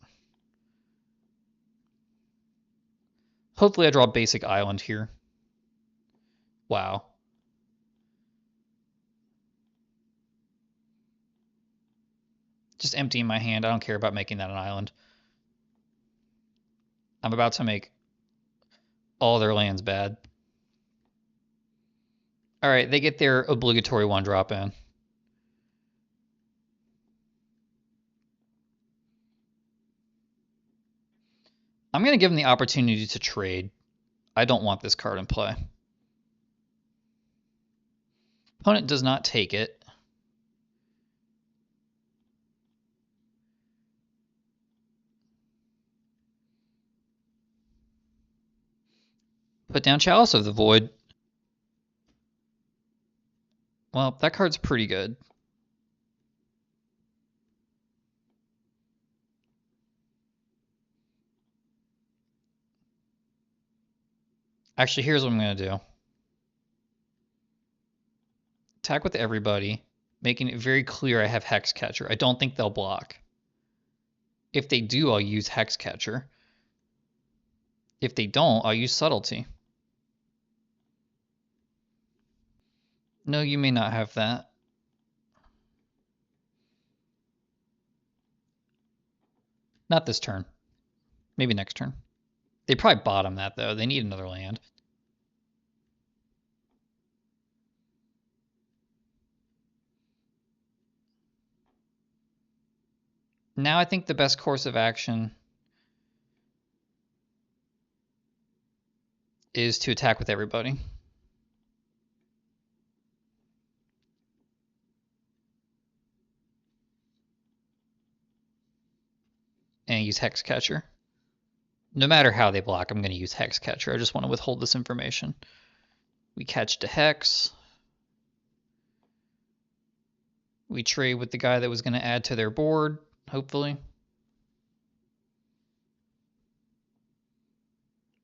A: Hopefully I draw a basic island here. Wow. Just emptying my hand. I don't care about making that an island. I'm about to make all their lands bad. Alright, they get their obligatory 1-drop in. I'm going to give them the opportunity to trade. I don't want this card in play. Opponent does not take it. Put down Chalice of the Void. Well, that card's pretty good. Actually, here's what I'm going to do. Attack with everybody, making it very clear I have Hexcatcher. I don't think they'll block. If they do, I'll use Hexcatcher. If they don't, I'll use Subtlety. No, you may not have that. Not this turn. Maybe next turn. They probably bottom that, though. They need another land. Now I think the best course of action is to attack with everybody. And use Hexcatcher. No matter how they block, I'm going to use Hexcatcher. I just want to withhold this information. We catch to Hex. We trade with the guy that was going to add to their board, hopefully.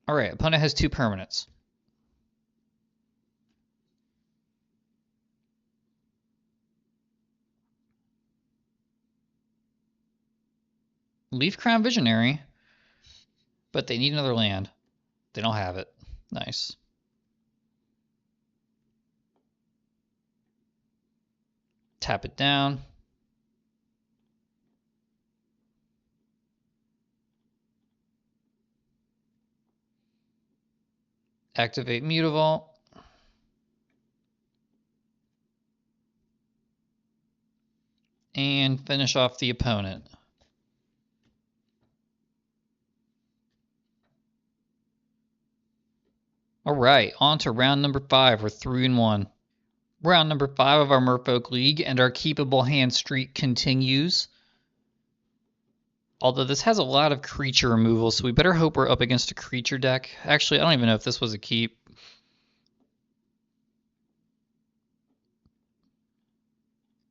A: Alright, opponent has 2 permanents. Leaf Crown Visionary, but they need another land. They don't have it. Nice. Tap it down. Activate Mutavault. And finish off the opponent. All right, on to round number 5. We're 3-1. Round number 5 of our Merfolk League, and our keepable hand streak continues. Although this has a lot of creature removal, so we better hope we're up against a creature deck. Actually, I don't even know if this was a keep.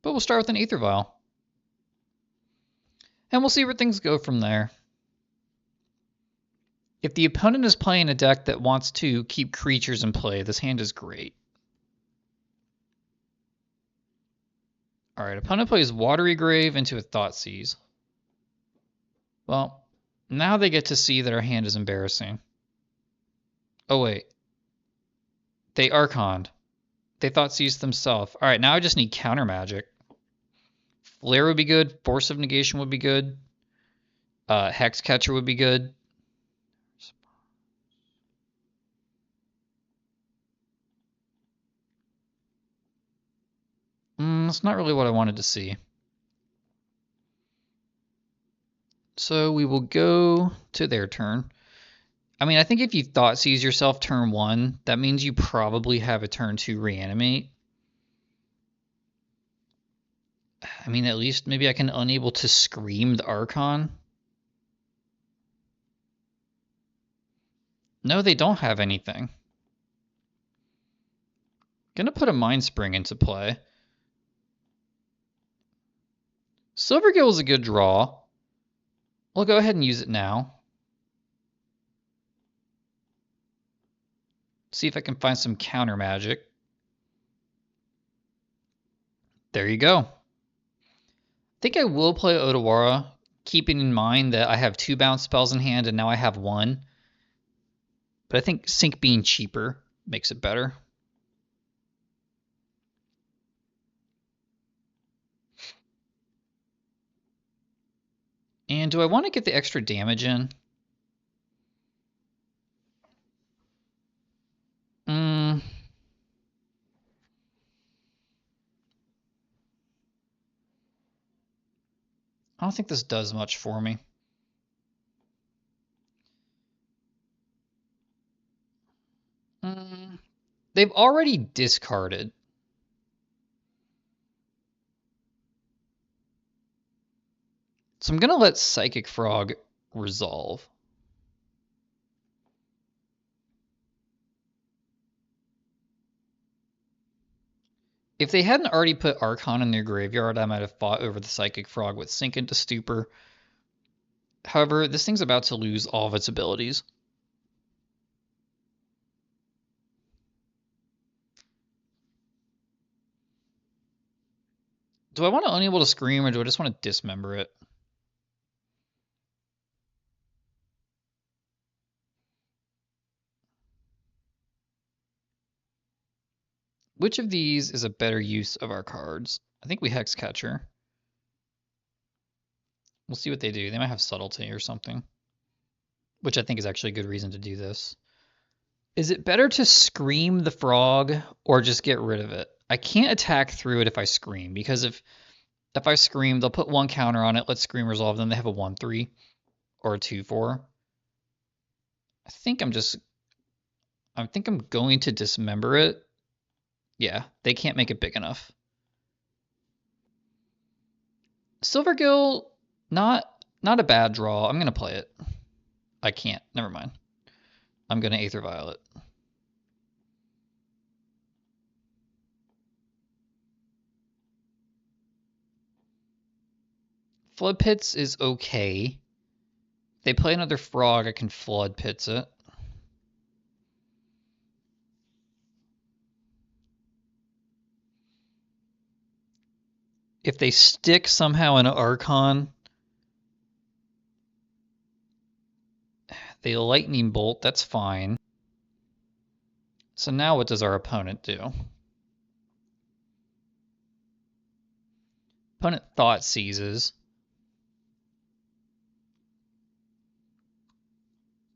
A: But we'll start with an Aether Vial. And we'll see where things go from there. If the opponent is playing a deck that wants to keep creatures in play, this hand is great. Alright, opponent plays Watery Grave into a Thoughtseize. Well, now they get to see that our hand is embarrassing. Oh wait. They Archoned. They Thoughtseize themselves. Alright, now I just need counter magic. Flare would be good. Force of Negation would be good. Hex Catcher would be good. That's not really what I wanted to see. So we will go to their turn. I mean, I think if you Thoughtseize yourself turn 1, that means you probably have a turn 2 Reanimate. I mean, at least maybe I can unable to Scream the Archon. No, they don't have anything. Gonna put a Mind Spring into play. Silvergill is a good draw. We'll go ahead and use it now. See if I can find some counter magic. There you go. I think I will play Otawara, keeping in mind that I have 2 bounce spells in hand and now I have 1. But I think Sync being cheaper makes it better. And do I want to get the extra damage in? I don't think this does much for me. They've already discarded. So I'm going to let Psychic Frog resolve. If they hadn't already put Archon in their graveyard, I might have fought over the Psychic Frog with Sink into Stupor. However, this thing's about to lose all of its abilities. Do I want to unable to Scream, or do I just want to dismember it? Which of these is a better use of our cards? I think we Hex Catcher. We'll see what they do. They might have Subtlety or something, which I think is actually a good reason to do this. Is it better to Scream the frog or just get rid of it? I can't attack through it if I Scream, because if I Scream, they'll put 1 counter on it, let Scream resolve, then they have a 1/3 or a 2/4. I think I'm going to dismember it. Yeah, they can't make it big enough. Silvergill, not a bad draw. I'm gonna play it. I can't. Never mind. I'm gonna Aether Violet. Flood Pits is okay. If they play another frog, I can Flood Pits it. If they stick somehow an Archon, They lightning bolt, that's fine. So now what does our opponent do? Opponent thought seizes.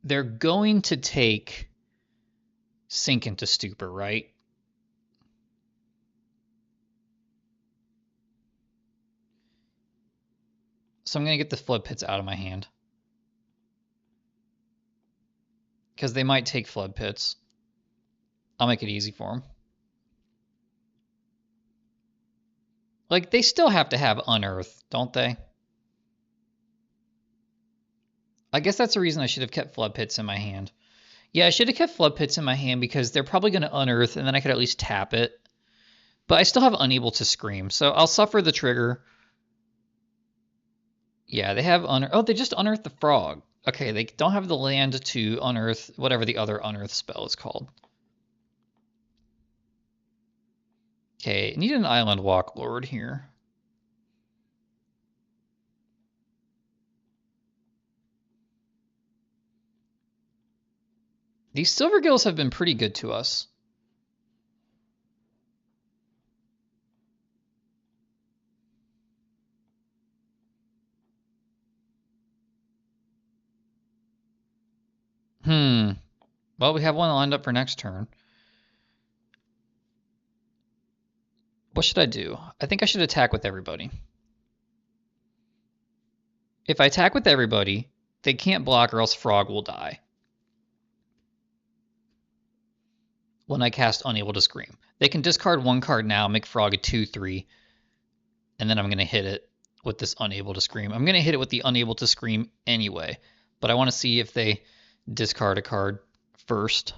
A: They're going to take sink into stupor, right? So I'm going to get the flood pits out of my hand. Because they might take flood pits. I'll make it easy for them. Like, they still have to have unearth, don't they? I guess that's the reason I should have kept flood pits in my hand. Yeah, I should have kept flood pits in my hand because they're probably going to unearth and then I could at least tap it. But I still have unable to scream, so I'll suffer the trigger. Yeah, they have unearth. Oh, they just unearthed the frog. Okay, they don't have the land to unearth whatever the other unearth spell is called. Okay, need an island walk lord here. These silver gills have been pretty good to us. Well, we have one lined up for next turn. What should I do? I think I should attack with everybody. If I attack with everybody, they can't block or else Frog will die. When I cast Unable to Scream. They can discard one card now, make Frog a 2/3, and then I'm going to hit it with this Unable to Scream. I'm going to hit it with the Unable to Scream anyway, but I want to see if they discard a card first.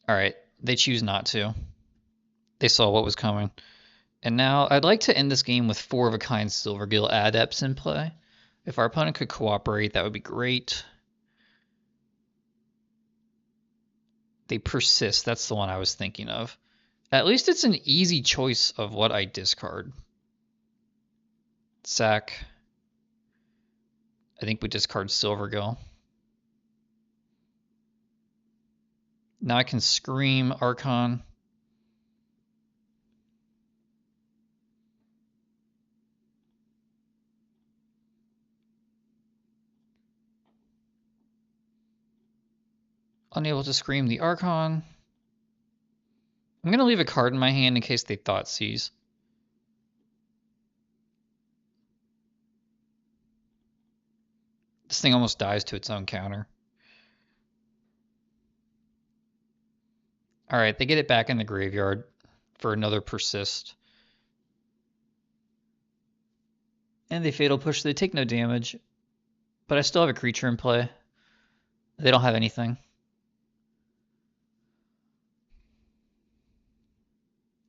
A: All right, they choose not to. They saw what was coming. And now I'd like to end this game with 4 of a kind Silvergill Adepts in play. If our opponent could cooperate, that would be great. They persist. That's the one I was thinking of. At least it's an easy choice of what I discard. Sack. I think we discard Silvergill. Now I can Scream Archon. Unable to Scream the Archon. I'm going to leave a card in my hand in case they thought seize. This thing almost dies to its own counter. Alright, they get it back in the graveyard for another persist. And they Fatal Push. They take no damage. But I still have a creature in play. They don't have anything.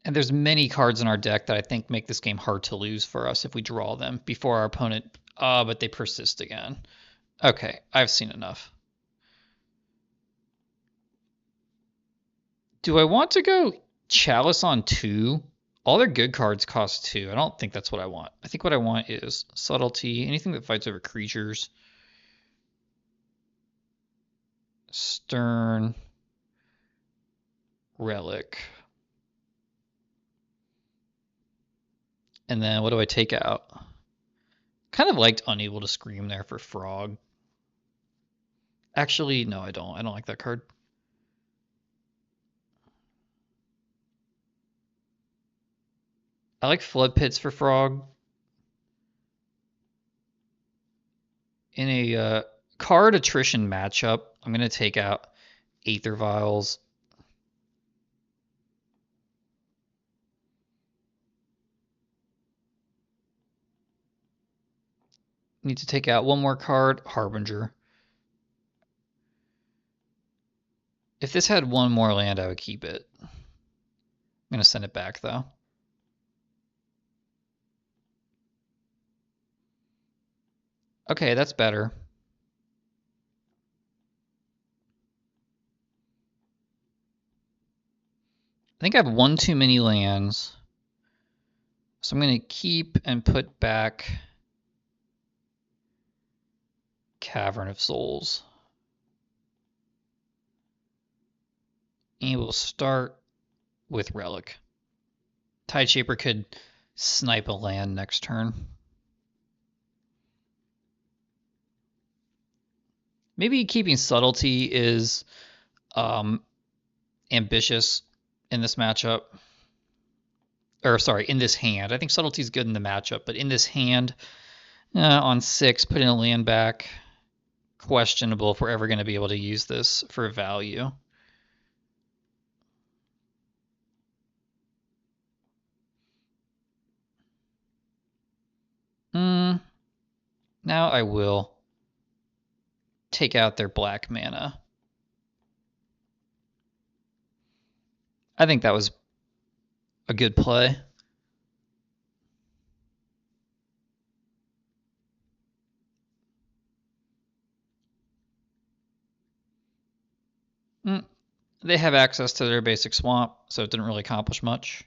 A: And there's many cards in our deck that I think make this game hard to lose for us if we draw them before our opponent... but they persist again. Okay, I've seen enough. Do I want to go Chalice on 2? All their good cards cost 2. I don't think that's what I want. I think what I want is Subtlety, anything that fights over creatures. Stern. Relic. And then what do I take out? Kind of liked Unable to Scream there for Frog. Actually, no, I don't. I don't like that card. I like Flood Pits for Frog. In a card attrition matchup, I'm going to take out Aether Vials. Need to take out one more card, Harbinger. If this had one more land, I would keep it. I'm going to send it back, though. Okay, that's better. I think I have one too many lands. So I'm going to keep and put back Cavern of Souls. And we'll start with Relic. Tideshaper could snipe a land next turn. Maybe keeping Subtlety is ambitious in this matchup. Or sorry, in this hand. I think Subtlety is good in the matchup, but in this hand, on 6, putting a land back, questionable if we're ever going to be able to use this for value. Now I will take out their black mana. I think that was a good play. They have access to their basic swamp, so it didn't really accomplish much.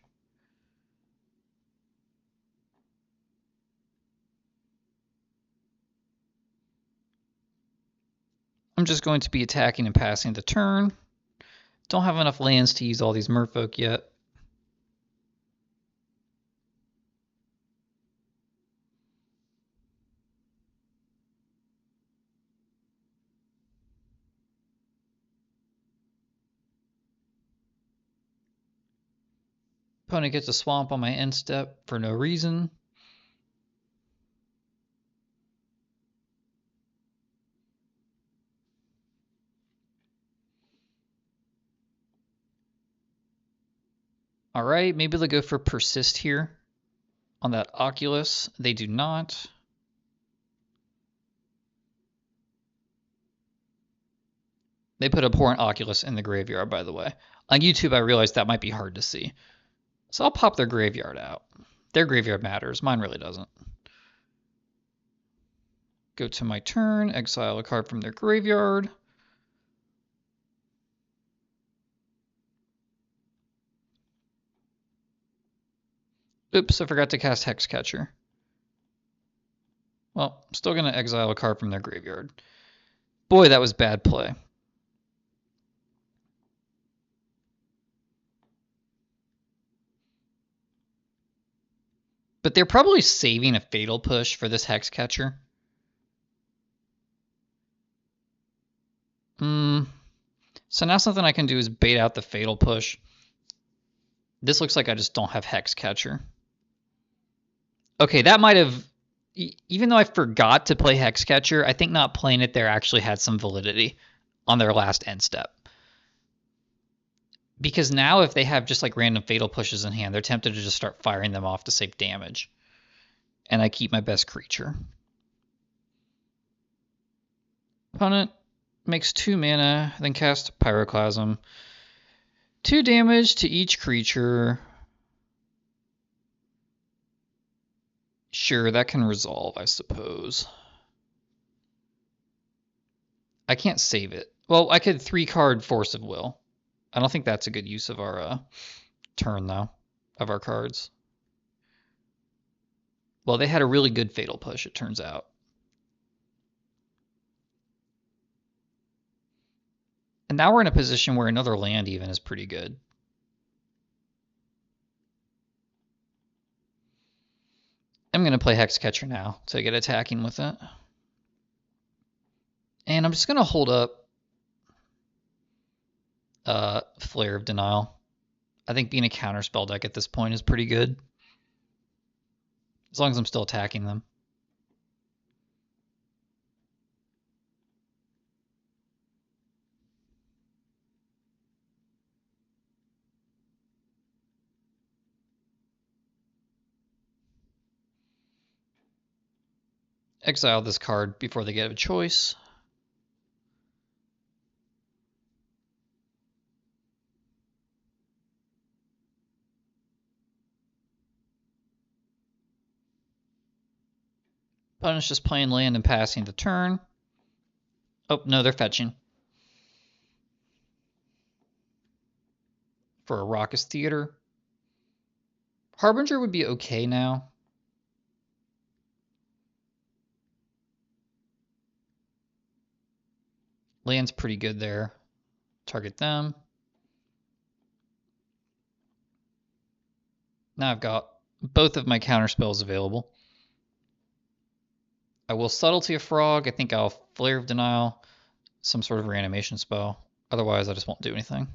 A: I'm just going to be attacking and passing the turn. Don't have enough lands to use all these Merfolk yet. Opponent gets a swamp on my end step for no reason. All right, maybe they'll go for Persist here on that Oculus. They do not. They put Abhorrent Oculus in the graveyard, by the way. On YouTube, I realized that might be hard to see. So I'll pop their graveyard out. Their graveyard matters. Mine really doesn't. Go to my turn, exile a card from their graveyard. Oops, I forgot to cast Hexcatcher. Well, I'm still going to exile a card from their graveyard. Boy, that was bad play. But they're probably saving a Fatal Push for this Hexcatcher. So now something I can do is bait out the Fatal Push. This looks like I just don't have Hexcatcher. Okay, that might have... Even though I forgot to play Hexcatcher, I think not playing it there actually had some validity on their last end step. Because now if they have just like random Fatal Pushes in hand, they're tempted to just start firing them off to save damage. And I keep my best creature. Opponent makes 2 mana, then cast Pyroclasm. 2 damage to each creature. Sure, that can resolve, I suppose. I can't save it. Well, I could 3-card Force of Will. I don't think that's a good use of our turn, though, of our cards. Well, they had a really good Fatal Push, it turns out. And now we're in a position where another land even is pretty good. I'm going to play Hexcatcher now to get attacking with it. And I'm just going to hold up Flare of Denial. I think being a counterspell deck at this point is pretty good. As long as I'm still attacking them. Exile this card before they get a choice. Opponent's just playing land and passing the turn. Oh, no, they're fetching. For a Raucous Theater. Harbinger would be okay now. Land's pretty good there. Target them. Now I've got both of my counter spells available. I will Subtlety a Frog. I think I'll Flare of Denial, some sort of reanimation spell. Otherwise, I just won't do anything.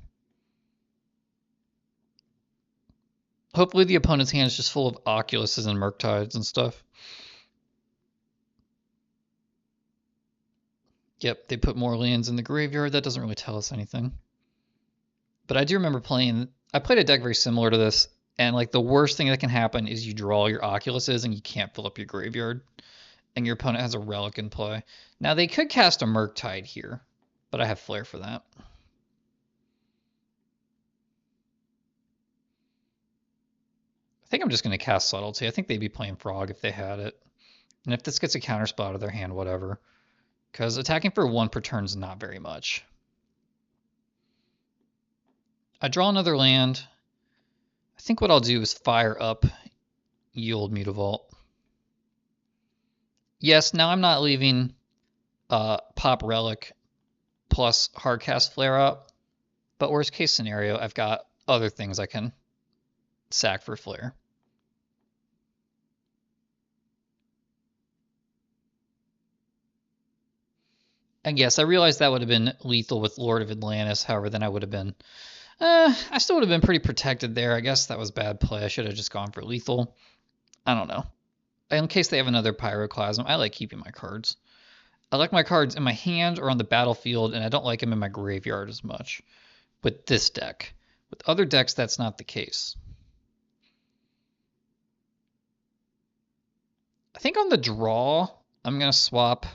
A: Hopefully the opponent's hand is just full of Oculuses and Murktides and stuff. Yep, they put more lands in the graveyard. That doesn't really tell us anything. But I do remember I played a deck very similar to this, and like the worst thing that can happen is you draw your Oculuses and you can't fill up your graveyard, and your opponent has a Relic in play. Now they could cast a Murktide here, but I have Flare for that. I think I'm just going to cast Subtlety. I think they'd be playing Frog if they had it. And if this gets a counterspell out of their hand, whatever. Because attacking for 1 per turn is not very much. I draw another land. I think what I'll do is fire up Yield Mutavault. Yes, now I'm not leaving Pop Relic plus Hardcast Flare up. But worst case scenario, I've got other things I can sack for Flare. And yes, I realized that would have been lethal with Lord of Atlantis. However, then I would have been... I still would have been pretty protected there. I guess that was bad play. I should have just gone for lethal. I don't know. In case they have another Pyroclasm, I like keeping my cards. I like my cards in my hand or on the battlefield, and I don't like them in my graveyard as much. With this deck. With other decks, that's not the case. I think on the draw, I'm going to swap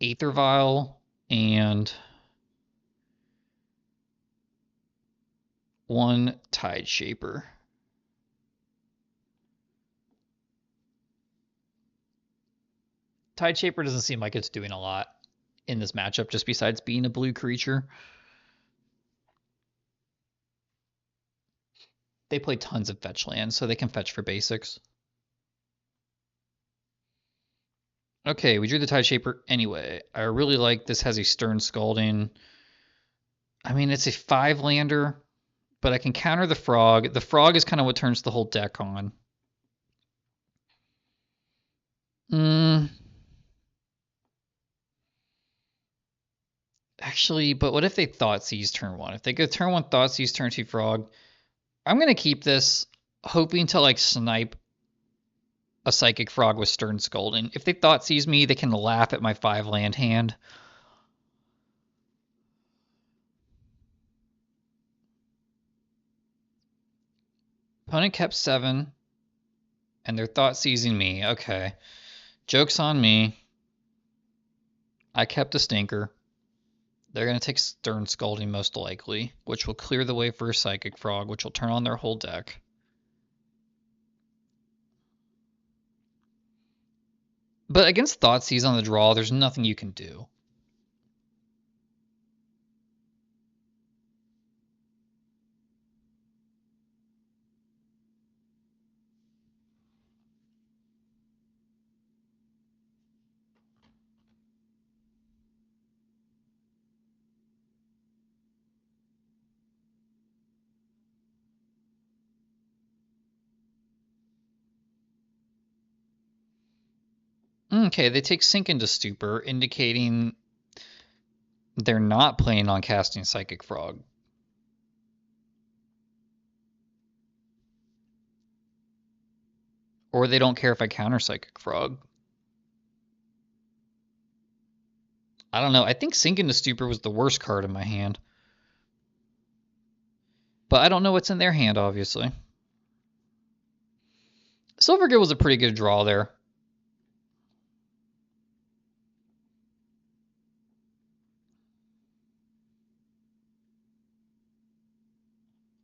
A: Aether Vial and 1 Tide Shaper. Tide Shaper doesn't seem like it's doing a lot in this matchup, just besides being a blue creature. They play tons of fetch lands, so they can fetch for basics. Okay, we drew the Tide Shaper anyway. I really like this has a Stern Scalding. I mean, it's a 5-lander, but I can counter the Frog. The Frog is kind of what turns the whole deck on. Actually, but what if they Thoughtseize turn 1? If they go turn 1 Thoughtseize, turn 2 Frog, I'm going to keep this, hoping to like snipe a Psychic Frog with Stern Scalding. If they Thoughtseize me, they can laugh at my 5-land hand. Opponent kept 7, and they're Thoughtseizing me. Okay. Joke's on me. I kept a stinker. They're going to take Stern Scalding most likely, which will clear the way for a Psychic Frog, which will turn on their whole deck. But against Thoughtseize on the draw, there's nothing you can do. Okay, they take Sink into Stupor, indicating they're not planning on casting Psychic Frog. Or they don't care if I counter Psychic Frog. I don't know. I think Sink into Stupor was the worst card in my hand. But I don't know what's in their hand, obviously. Silvergill was a pretty good draw there.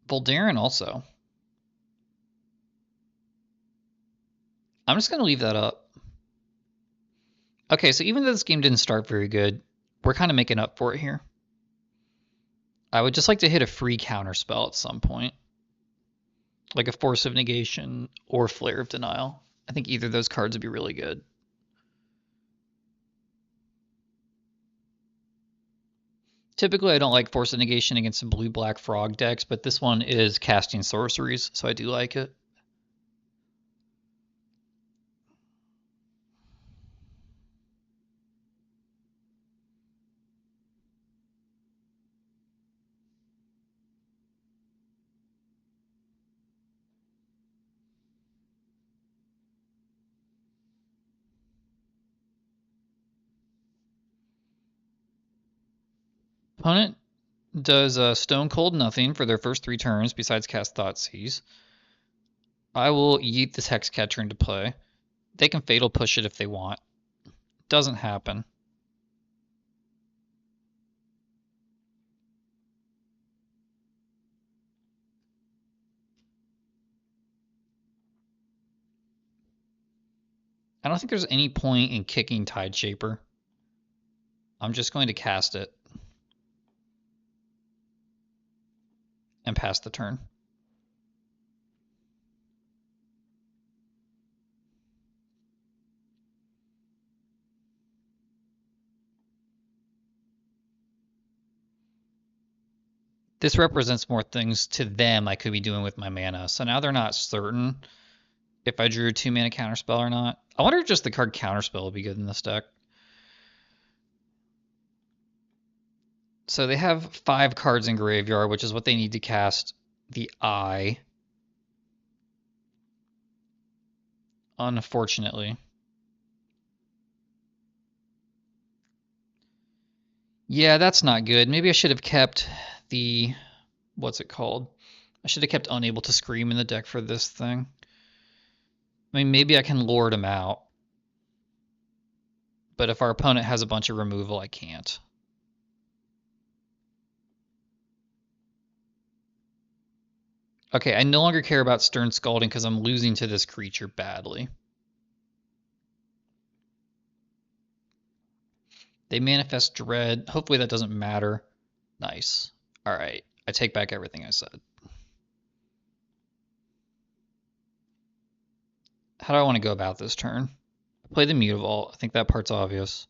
A: Voldaren also. I'm just going to leave that up. Okay, so even though this game didn't start very good, we're kind of making up for it here. I would just like to hit a free counter spell at some point. like a Force of Negation or Flare of Denial. I think either of those cards would be really good. Typically, I don't like Force of Negation against some blue-black frog decks, but this one is casting sorceries, so I do like it. Opponent does Stone Cold nothing for their first 3 turns besides cast Thoughtseize. I will yeet this Hexcatcher into play. They can Fatal Push it if they want. Doesn't happen. I don't think there's any point in kicking Tideshaper. I'm just going to cast it and pass the turn. This represents more things to them I could be doing with my mana. So now they're not certain if I drew a 2-mana counterspell or not. I wonder if just the card Counterspell would be good in this deck. So they have 5 cards in graveyard, which is what they need to cast the Eye. Unfortunately. Yeah, that's not good. Maybe I should have kept the... what's it called? I should have kept Unable to Scream in the deck for this thing. I mean, maybe I can lord him out. But if our opponent has a bunch of removal, I can't. Okay, I no longer care about Stern Scalding because I'm losing to this creature badly. They manifest Dread. Hopefully that doesn't matter. Nice. Alright, I take back everything I said. How do I want to go about this turn? Play the Mutavault. I think that part's obvious.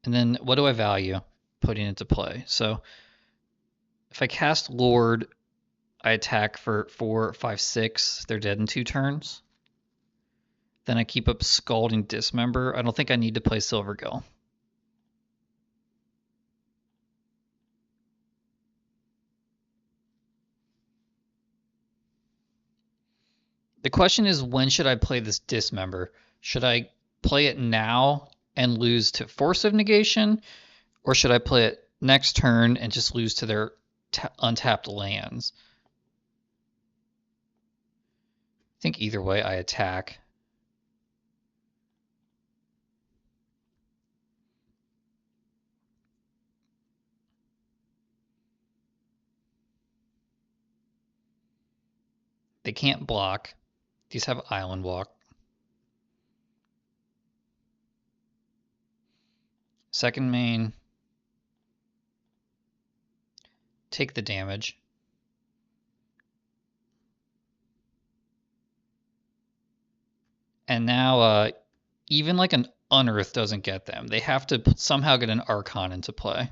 A: And then what do I value putting into play? So if I cast Lord, I attack for 4, 5, 6. They're dead in 2 turns. Then I keep up Scalding Dismember. I don't think I need to play Silvergill. The question is, when should I play this Dismember? Should I play it now and lose to Force of Negation? Or should I play it next turn and just lose to their untapped lands? I think either way I attack. They can't block. These have Island Walk. Second main. Take the damage. And now even like an Unearth doesn't get them. They have to somehow get an Archon into play,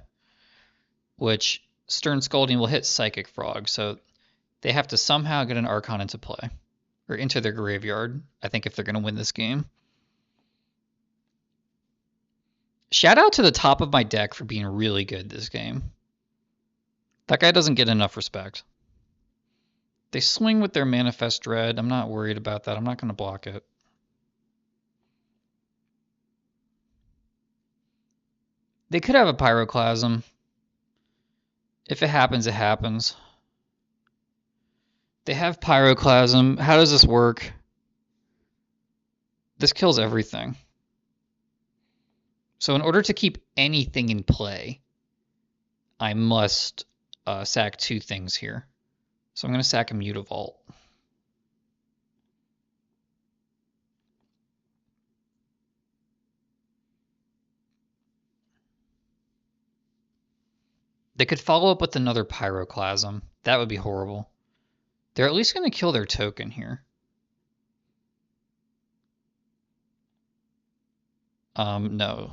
A: which Stern Scalding will hit Psychic Frog, so they have to somehow get an Archon into play, or into their graveyard, I think, if they're going to win this game. Shout out to the top of my deck for being really good this game. That guy doesn't get enough respect. They swing with their Manifest Dread. I'm not worried about that. I'm not going to block it. They could have a Pyroclasm. If it happens, it happens. They have Pyroclasm. How does this work? This kills everything. So in order to keep anything in play, I must sack 2 things here. So I'm going to sack a Mutavault. They could follow up with another Pyroclasm. That would be horrible. They're at least going to kill their token here. No.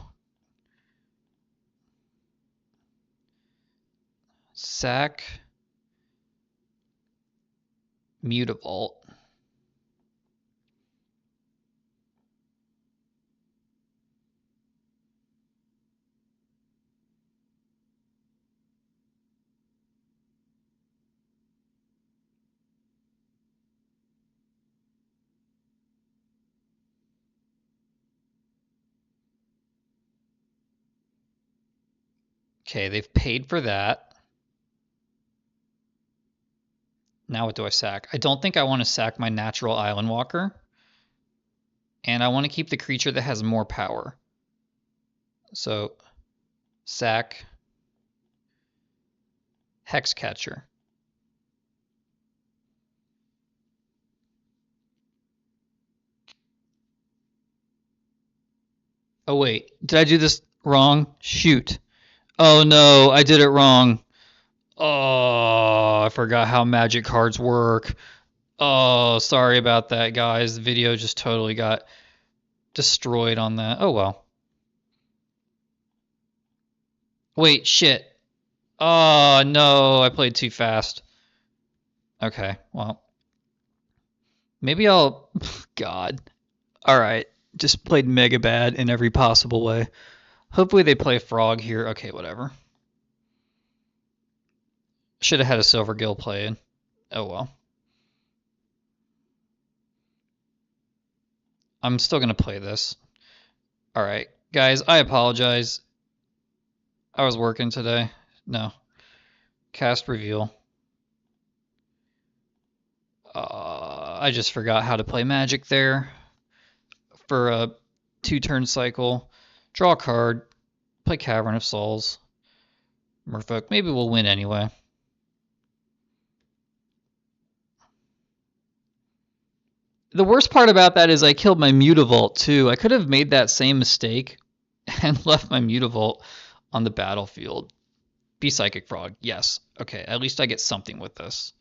A: Sack. Mutavault. Okay, they've paid for that. Now what do I sack? I don't think I want to sack my natural Island Walker. And I want to keep the creature that has more power. So, sack Hexcatcher. Oh wait, did I do this wrong? Shoot. Oh no, I did it wrong. Oh, I forgot how magic cards work. Oh, sorry about that, guys. The video just totally got destroyed on that. Oh well. Wait, shit. Oh no, I played too fast. Okay, well. Maybe I'll... God. Alright, just played mega bad in every possible way. Hopefully they play Frog here. Okay, whatever. Should have had a Silver Gill played. Oh well. I'm still going to play this. Alright, guys, I apologize. I was working today. No. Cast Reveal. I just forgot how to play Magic there. For a 2-turn cycle. Draw a card. Play Cavern of Souls. Merfolk. Maybe we'll win anyway. The worst part about that is I killed my Mutavault too. I could have made that same mistake and left my Mutavault on the battlefield. Be Psychic Frog. Yes. Okay, at least I get something with this.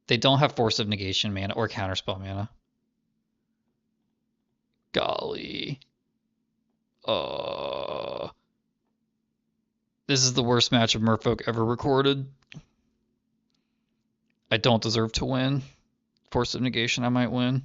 A: They don't have Force of Negation mana or Counterspell mana. Golly. This is the worst match of Merfolk ever recorded. I don't deserve to win. Force of Negation, I might win.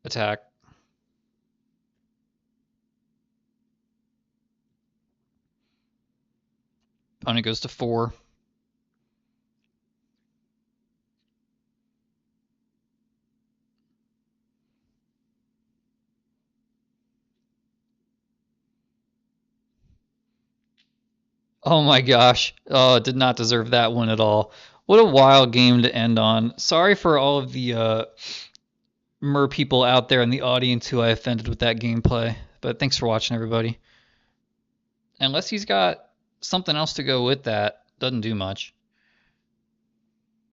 A: Attack. Opponent goes to 4. Oh my gosh. Oh, did not deserve that one at all. What a wild game to end on. Sorry for all of the Mer people out there in the audience who I offended with that gameplay. But thanks for watching, everybody. Unless he's got something else to go with that, doesn't do much.